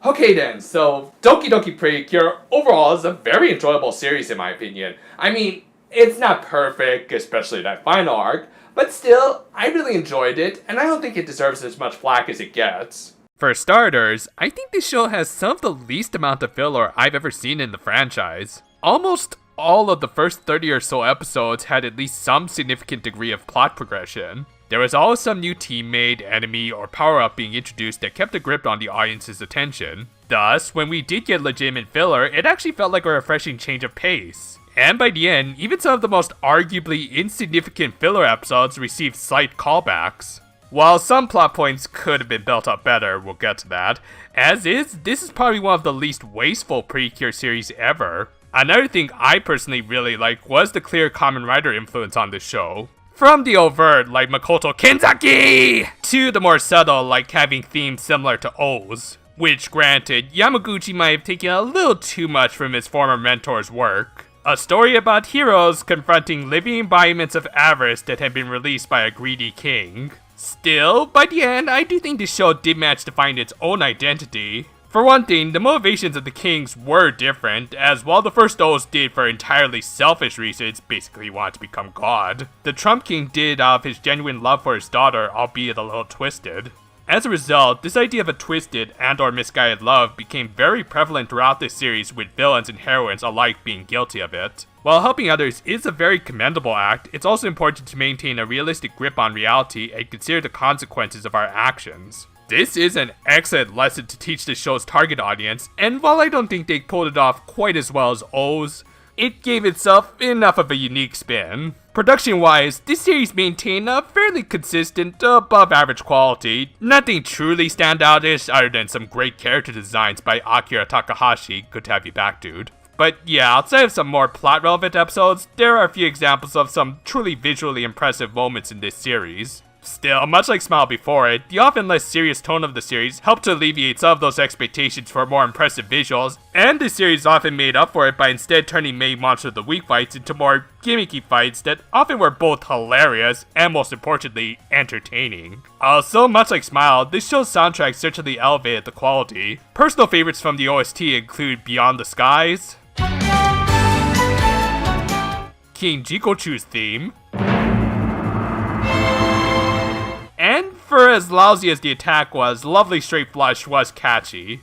Okay then, so Doki Doki Precure overall is a very enjoyable series in my opinion. I mean, it's not perfect, especially that final arc, but still, I really enjoyed it, and I don't think it deserves as much flack as it gets. For starters, I think this show has some of the least amount of filler I've ever seen in the franchise. Almost all of the first 30 or so episodes had at least some significant degree of plot progression. There was always some new teammate, enemy, or power-up being introduced that kept a grip on the audience's attention. Thus, when we did get legitimate filler, it actually felt like a refreshing change of pace. And by the end, even some of the most arguably insignificant filler episodes received slight callbacks. While some plot points could have been built up better, we'll get to that. As is, this is probably one of the least wasteful Precure series ever. Another thing I personally really liked was the clear Kamen Rider influence on this show. From the overt, like Makoto Kenzaki, to the more subtle, like having themes similar to O's. Which, granted, Yamaguchi might have taken a little too much from his former mentor's work. A story about heroes confronting living embodiments of avarice that had been released by a greedy king. Still, by the end, I do think this show did manage to find its own identity. For one thing, the motivations of the kings were different, as while the first O's did for entirely selfish reasons, basically he wanted to become god, the Trump King did out of his genuine love for his daughter, albeit a little twisted. As a result, this idea of a twisted and or misguided love became very prevalent throughout this series, with villains and heroines alike being guilty of it. While helping others is a very commendable act, it's also important to maintain a realistic grip on reality and consider the consequences of our actions. This is an excellent lesson to teach the show's target audience, and while I don't think they pulled it off quite as well as O's, it gave itself enough of a unique spin. Production-wise, this series maintained a fairly consistent, above-average quality. Nothing truly standoutish other than some great character designs by Akira Takahashi. Good to have you back, dude. But yeah, outside of some more plot-relevant episodes, there are a few examples of some truly visually impressive moments in this series. Still, much like Smile before it, the often less serious tone of the series helped to alleviate some of those expectations for more impressive visuals, and this series often made up for it by instead turning main Monster of the Week fights into more gimmicky fights that often were both hilarious and, most importantly, entertaining. Also, much like Smile, this show's soundtrack certainly elevated the quality. Personal favorites from the OST include Beyond the Skies, King Jikochu's theme, and for as lousy as the attack was, Lovely Straight Flush was catchy.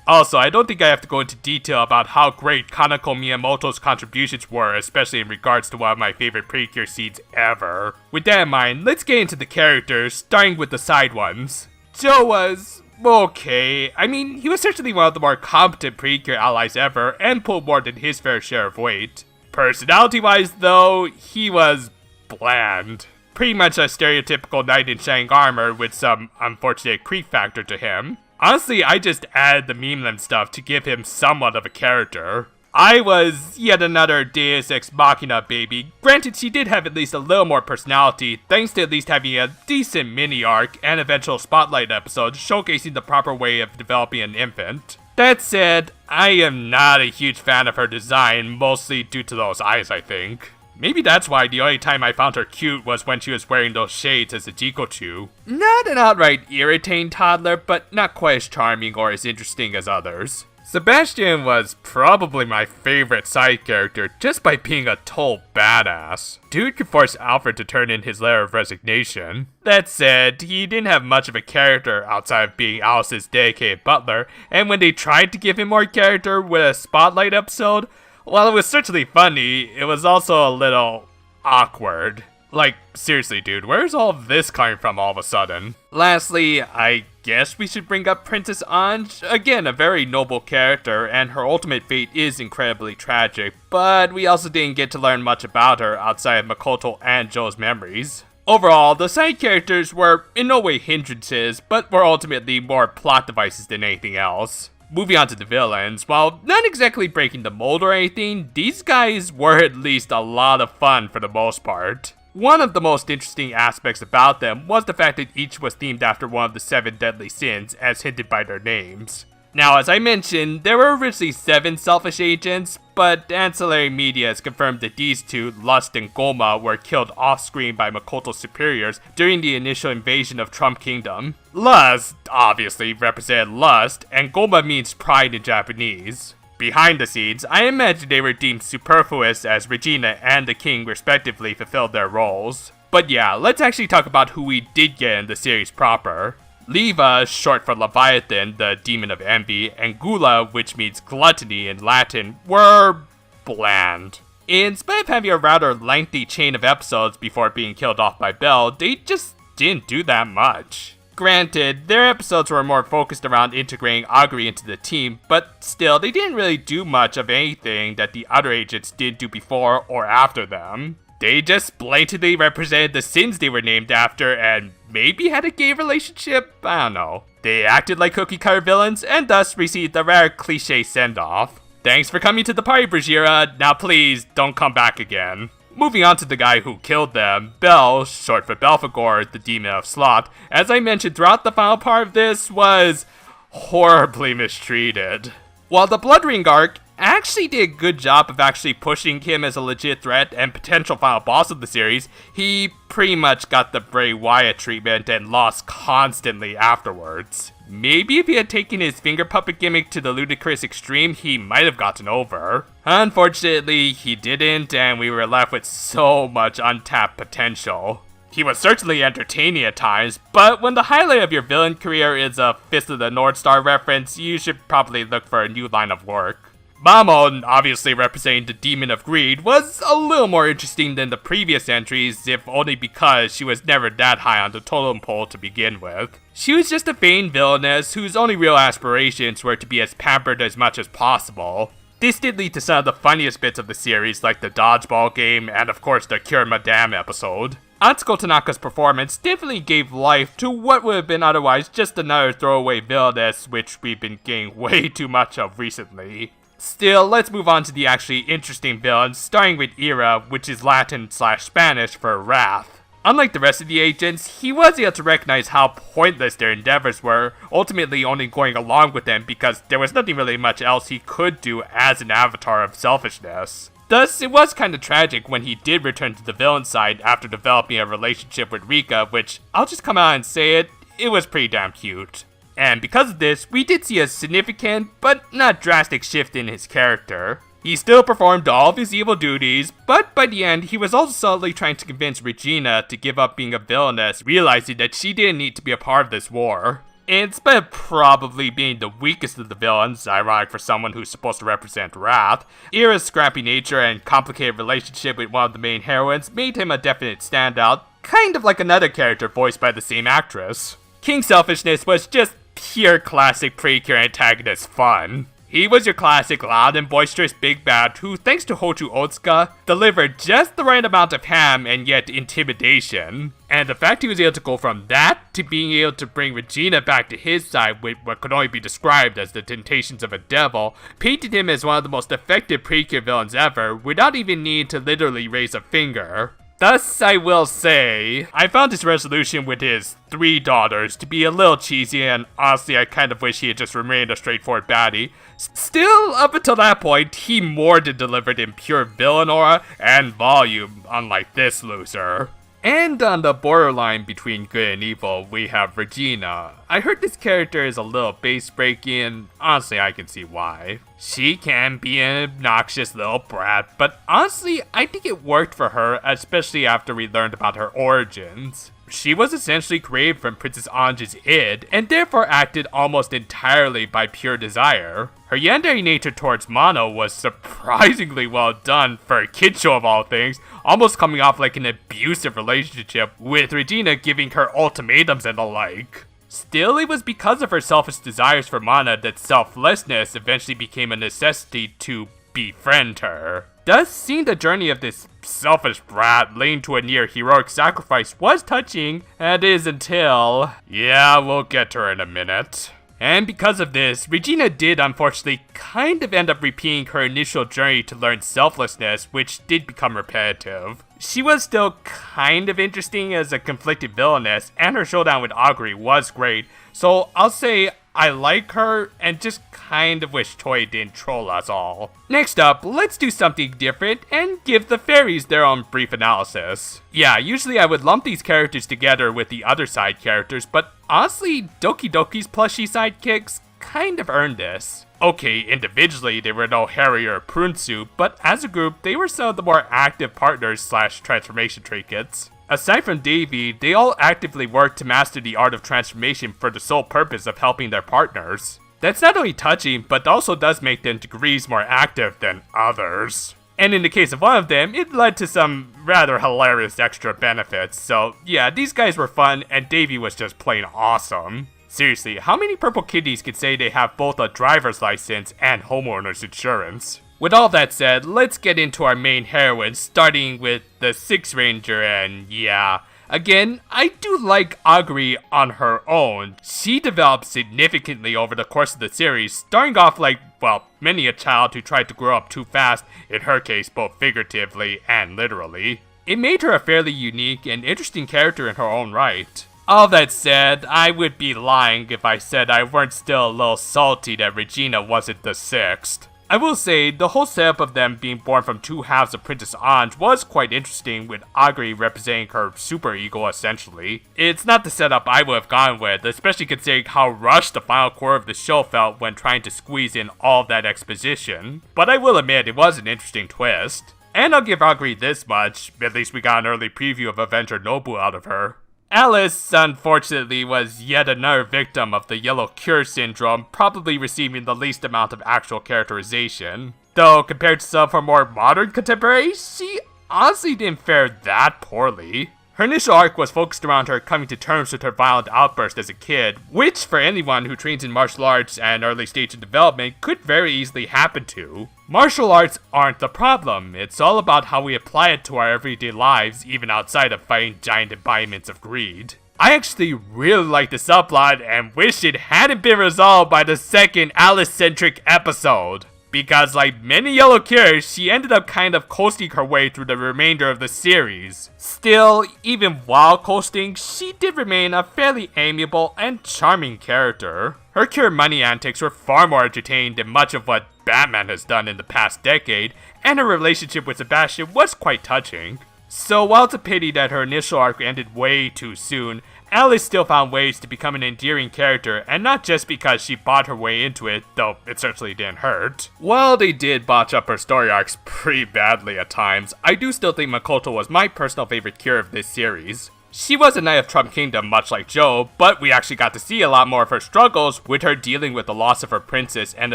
Also, I don't think I have to go into detail about how great Kaneko Miyamoto's contributions were, especially in regards to one of my favorite Precure scenes ever. With that in mind, let's get into the characters, starting with the side ones. Joe was okay. I mean, he was certainly one of the more competent Precure allies ever, and pulled more than his fair share of weight. Personality-wise, though, he was bland. Pretty much a stereotypical knight in shining armor with some unfortunate creep factor to him. Honestly, I just added the meme-lim stuff to give him somewhat of a character. I was yet another Deus Ex Machina baby. Granted, she did have at least a little more personality, thanks to at least having a decent mini-arc and eventual spotlight episode showcasing the proper way of developing an infant. That said, I am not a huge fan of her design, mostly due to those eyes, I think. Maybe that's why the only time I found her cute was when she was wearing those shades as a Jikochu. Not an outright irritating toddler, but not quite as charming or as interesting as others. Sebastian was probably my favorite side character just by being a total badass. Dude could force Alfred to turn in his letter of resignation. That said, he didn't have much of a character outside of being Alice's dedicated butler, and when they tried to give him more character with a spotlight episode, while it was certainly funny, it was also a little awkward. Like, seriously dude, where's all of this coming from all of a sudden? Lastly, I guess we should bring up Princess Ange. Again, a very noble character, and her ultimate fate is incredibly tragic, but we also didn't get to learn much about her outside of Makoto and Joe's memories. Overall, the side characters were in no way hindrances, but were ultimately more plot devices than anything else. Moving on to the villains, while not exactly breaking the mold or anything, these guys were at least a lot of fun for the most part. One of the most interesting aspects about them was the fact that each was themed after one of the 7 deadly sins, as hinted by their names. Now, as I mentioned, there were originally 7 selfish agents, but ancillary media has confirmed that these two, Lust and Goma, were killed off-screen by Makoto's superiors during the initial invasion of Trump Kingdom. Lust obviously represented lust, and Goma means pride in Japanese. Behind the scenes, I imagine they were deemed superfluous as Regina and the King respectively fulfilled their roles. But yeah, let's actually talk about who we did get in the series proper. Leva, short for Leviathan, the demon of envy, and Gula, which means gluttony in Latin, were bland. In spite of having a rather lengthy chain of episodes before being killed off by Bell, they just didn't do that much. Granted, their episodes were more focused around integrating Aguri into the team, but still, they didn't really do much of anything that the other agents did do before or after them. They just blatantly represented the sins they were named after and maybe had a gay relationship? I don't know. They acted like cookie cutter villains and thus received a rare cliche send-off. Thanks for coming to the party, Brigira. Now please, don't come back again. Moving on to the guy who killed them, Bel, short for Belphegor, the demon of sloth, as I mentioned throughout the final part of this, was horribly mistreated. While the Blood Ring arc actually did a good job of actually pushing him as a legit threat and potential final boss of the series, he pretty much got the Bray Wyatt treatment and lost constantly afterwards. Maybe if he had taken his finger puppet gimmick to the ludicrous extreme, he might have gotten over. Unfortunately, he didn't, and we were left with so much untapped potential. He was certainly entertaining at times, but when the highlight of your villain career is a Fist of the North Star reference, you should probably look for a new line of work. Mamon, obviously representing the Demon of Greed, was a little more interesting than the previous entries, if only because she was never that high on the totem pole to begin with. She was just a vain villainess whose only real aspirations were to be as pampered as much as possible. This did lead to some of the funniest bits of the series, like the dodgeball game and of course the Cure Madame episode. Atsuko Tanaka's performance definitely gave life to what would have been otherwise just another throwaway villainess, which we've been getting way too much of recently. Still, let's move on to the actually interesting villains, starting with Ira, which is Latin/Spanish for wrath. Unlike the rest of the agents, he was able to recognize how pointless their endeavors were, ultimately only going along with them because there was nothing really much else he could do as an avatar of selfishness. Thus, it was kinda tragic when he did return to the villain side after developing a relationship with Rika, which, I'll just come out and say it was pretty damn cute. And because of this, we did see a significant, but not drastic shift in his character. He still performed all of his evil duties, but by the end, he was also subtly trying to convince Regina to give up being a villainess, realizing that she didn't need to be a part of this war. In spite of probably being the weakest of the villains, ironic for someone who's supposed to represent wrath, Ira's scrappy nature and complicated relationship with one of the main heroines made him a definite standout, kind of like another character voiced by the same actress. King's selfishness was just pure classic Precure antagonist fun. He was your classic loud and boisterous big bad who, thanks to Hochu Otsuka, delivered just the right amount of ham and yet intimidation. And the fact he was able to go from that to being able to bring Regina back to his side with what could only be described as the temptations of a devil, painted him as one of the most effective Precure villains ever without even needing to literally raise a finger. Thus, I will say, I found his resolution with his 3 daughters to be a little cheesy, and honestly I kind of wish he had just remained a straightforward baddie. Still, up until that point, he more than delivered in pure villain aura and volume, unlike this loser. And on the borderline between good and evil, we have Regina. I heard this character is a little base-breaking, and honestly I can see why. She can be an obnoxious little brat, but honestly I think it worked for her, especially after we learned about her origins. She was essentially created from Princess Anja's id, and therefore acted almost entirely by pure desire. Her yandere nature towards Mono was surprisingly well done for a kid show of all things, almost coming off like an abusive relationship, with Regina giving her ultimatums and the like. Still, it was because of her selfish desires for Mana that selflessness eventually became a necessity to befriend her. Thus, seeing the journey of this selfish brat leading to a near heroic sacrifice was touching, and is until... yeah, we'll get to her in a minute. And because of this, Regina did unfortunately kind of end up repeating her initial journey to learn selflessness, which did become repetitive. She was still kind of interesting as a conflicted villainess, and her showdown with Augury was great, so I'll say I like her and just kind of wish Toei didn't troll us all. Next up, let's do something different and give the fairies their own brief analysis. Yeah, usually I would lump these characters together with the other side characters, but honestly, Doki Doki's plushie sidekicks kind of earned this. Okay, individually they were no Harry or Prunesu, but as a group, they were some of the more active partners slash transformation trinkets. Aside from Davy, they all actively worked to master the art of transformation for the sole purpose of helping their partners. That's not only touching, but also does make them degrees more active than others. And in the case of one of them, it led to some rather hilarious extra benefits, so yeah, these guys were fun, and Davy was just plain awesome. Seriously, how many purple kitties could say they have both a driver's license and homeowner's insurance? With all that said, let's get into our main heroines, starting with the Sixth Ranger, and yeah, again, I do like Augury on her own. She developed significantly over the course of the series, starting off like, well, many a child who tried to grow up too fast, in her case both figuratively and literally. It made her a fairly unique and interesting character in her own right. All that said, I would be lying if I said I weren't still a little salty that Regina wasn't the sixth. I will say, the whole setup of them being born from two halves of Princess Ange was quite interesting, with Augury representing her super ego essentially. It's not the setup I would have gone with, especially considering how rushed the final core of the show felt when trying to squeeze in all that exposition. But I will admit, it was an interesting twist. And I'll give Augury this much, at least we got an early preview of Avenger Nobu out of her. Alice, unfortunately, was yet another victim of the Yellow Cure syndrome, probably receiving the least amount of actual characterization. Though, compared to some of her more modern contemporaries, she honestly didn't fare that poorly. Her initial arc was focused around her coming to terms with her violent outburst as a kid, which, for anyone who trains in martial arts at an early stage of development, could very easily happen to. Martial arts aren't the problem, it's all about how we apply it to our everyday lives, even outside of fighting giant embodiments of greed. I actually really like the subplot and wish it hadn't been resolved by the second Alice-centric episode. Because like many Yellow Cures, she ended up kind of coasting her way through the remainder of the series. Still, even while coasting, she did remain a fairly amiable and charming character. Her Cure money antics were far more entertaining than much of what Batman has done in the past decade, and her relationship with Sebastian was quite touching. So while it's a pity that her initial arc ended way too soon, Alice still found ways to become an endearing character, and not just because she bought her way into it, though it certainly didn't hurt. While they did botch up her story arcs pretty badly at times, I do still think Makoto was my personal favorite Cure of this series. She was a Knight of Trump Kingdom much like Joe, but we actually got to see a lot more of her struggles with her dealing with the loss of her princess and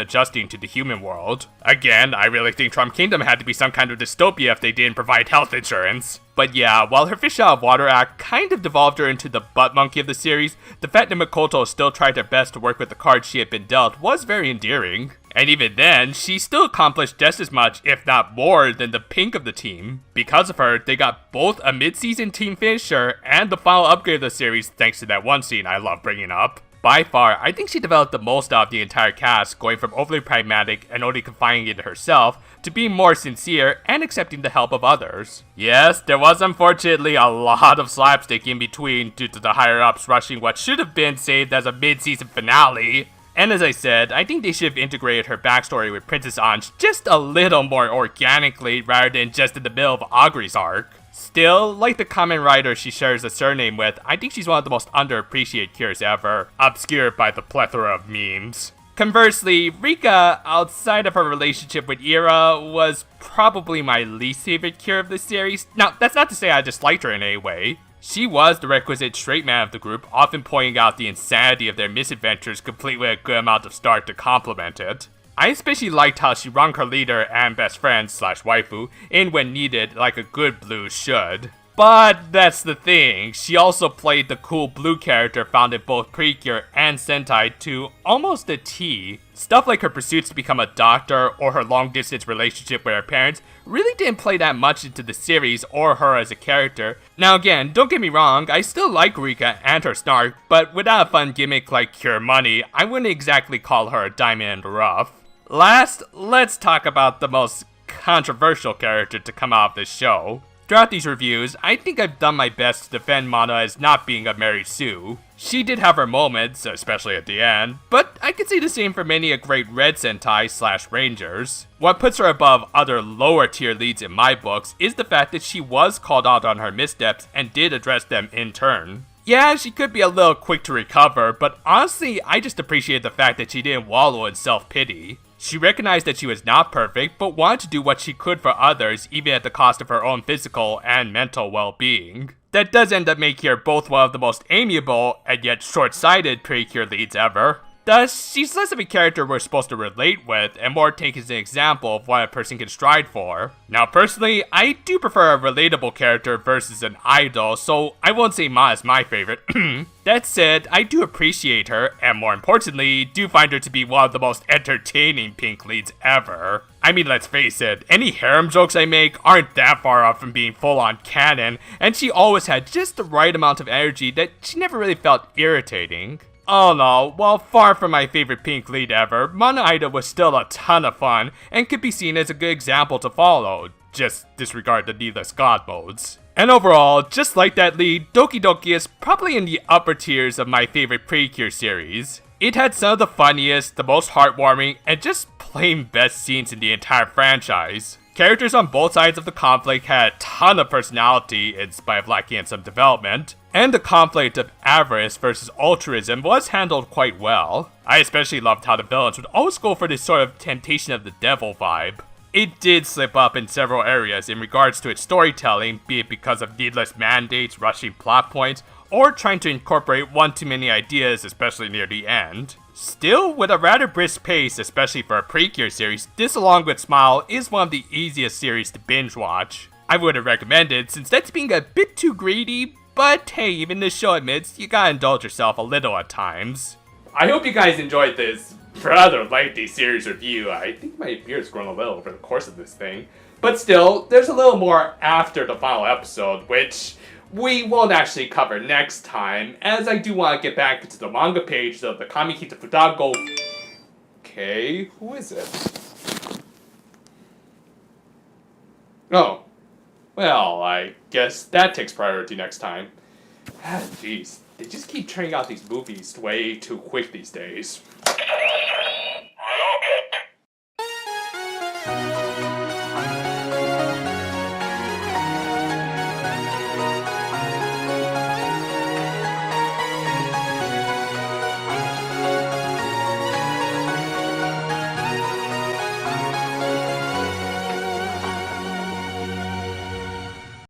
adjusting to the human world. Again, I really think Trump Kingdom had to be some kind of dystopia if they didn't provide health insurance. But yeah, while her fish out of water act kind of devolved her into the butt monkey of the series, the fact that Makoto still tried her best to work with the cards she had been dealt was very endearing. And even then, she still accomplished just as much, if not more, than the pink of the team. Because of her, they got both a mid-season team finisher and the final upgrade of the series thanks to that one scene I love bringing up. By far, I think she developed the most out of the entire cast, going from overly pragmatic and only confining it to herself, to being more sincere and accepting the help of others. Yes, there was unfortunately a lot of slapstick in between due to the higher-ups rushing what should have been saved as a mid-season finale. And as I said, I think they should have integrated her backstory with Princess Ange just a little more organically rather than just in the middle of Augury's arc. Still, like the common writer she shares a surname with, I think she's one of the most underappreciated Cures ever, obscured by the plethora of memes. Conversely, Rika, outside of her relationship with Ira, was probably my least favorite Cure of the series. Now, that's not to say I disliked her in any way. She was the requisite straight man of the group, often pointing out the insanity of their misadventures, complete with a good amount of start to complement it. I especially liked how she wrung her leader and best friend / waifu in when needed, like a good blue should. But that's the thing, she also played the cool blue character found in both Precure and Sentai to almost a T. Stuff like her pursuits to become a doctor or her long-distance relationship with her parents really didn't play that much into the series or her as a character. Now again, don't get me wrong, I still like Rika and her snark, but without a fun gimmick like Cure Money, I wouldn't exactly call her a diamond in the rough. Last, let's talk about the most controversial character to come out of this show. Throughout these reviews, I think I've done my best to defend Mana as not being a Mary Sue. She did have her moments, especially at the end, but I could say the same for many a great Red Sentai / Rangers. What puts her above other lower tier leads in my books is the fact that she was called out on her missteps and did address them in turn. Yeah, she could be a little quick to recover, but honestly, I just appreciate the fact that she didn't wallow in self-pity. She recognized that she was not perfect, but wanted to do what she could for others, even at the cost of her own physical and mental well-being. That does end up making her both one of the most amiable, and yet short-sighted Precure leads ever. Thus, she's less of a character we're supposed to relate with, and more taken as an example of what a person can strive for. Now personally, I do prefer a relatable character versus an idol, so I won't say Ma is my favorite. That said, I do appreciate her, and more importantly, do find her to be one of the most entertaining pink leads ever. I mean, let's face it, any harem jokes I make aren't that far off from being full-on canon, and she always had just the right amount of energy that she never really felt irritating. All in all, while far from my favorite pink lead ever, Mana Ida was still a ton of fun, and could be seen as a good example to follow. Just disregard the needless god modes. And overall, just like that lead, Doki Doki is probably in the upper tiers of my favorite Precure series. It had some of the funniest, the most heartwarming, and just plain best scenes in the entire franchise. Characters on both sides of the conflict had a ton of personality in spite of lacking in some development, and the conflict of avarice versus altruism was handled quite well. I especially loved how the villains would always go for this sort of temptation of the devil vibe. It did slip up in several areas in regards to its storytelling, be it because of needless mandates, rushing plot points, or trying to incorporate one too many ideas, especially near the end. Still, with a rather brisk pace, especially for a Precure series, this along with Smile is one of the easiest series to binge watch. I wouldn't recommend it since that's being a bit too greedy, but hey, even this show admits you gotta indulge yourself a little at times. I hope you guys enjoyed this rather lengthy series review. I think my beard's grown a little over the course of this thing. But still, there's a little more after the final episode, which we won't actually cover next time, as I do want to get back into the manga page of the Kamikita Futago. Okay, who is it? Oh, well, I guess that takes priority next time. Jeez, they just keep turning out these movies way too quick these days.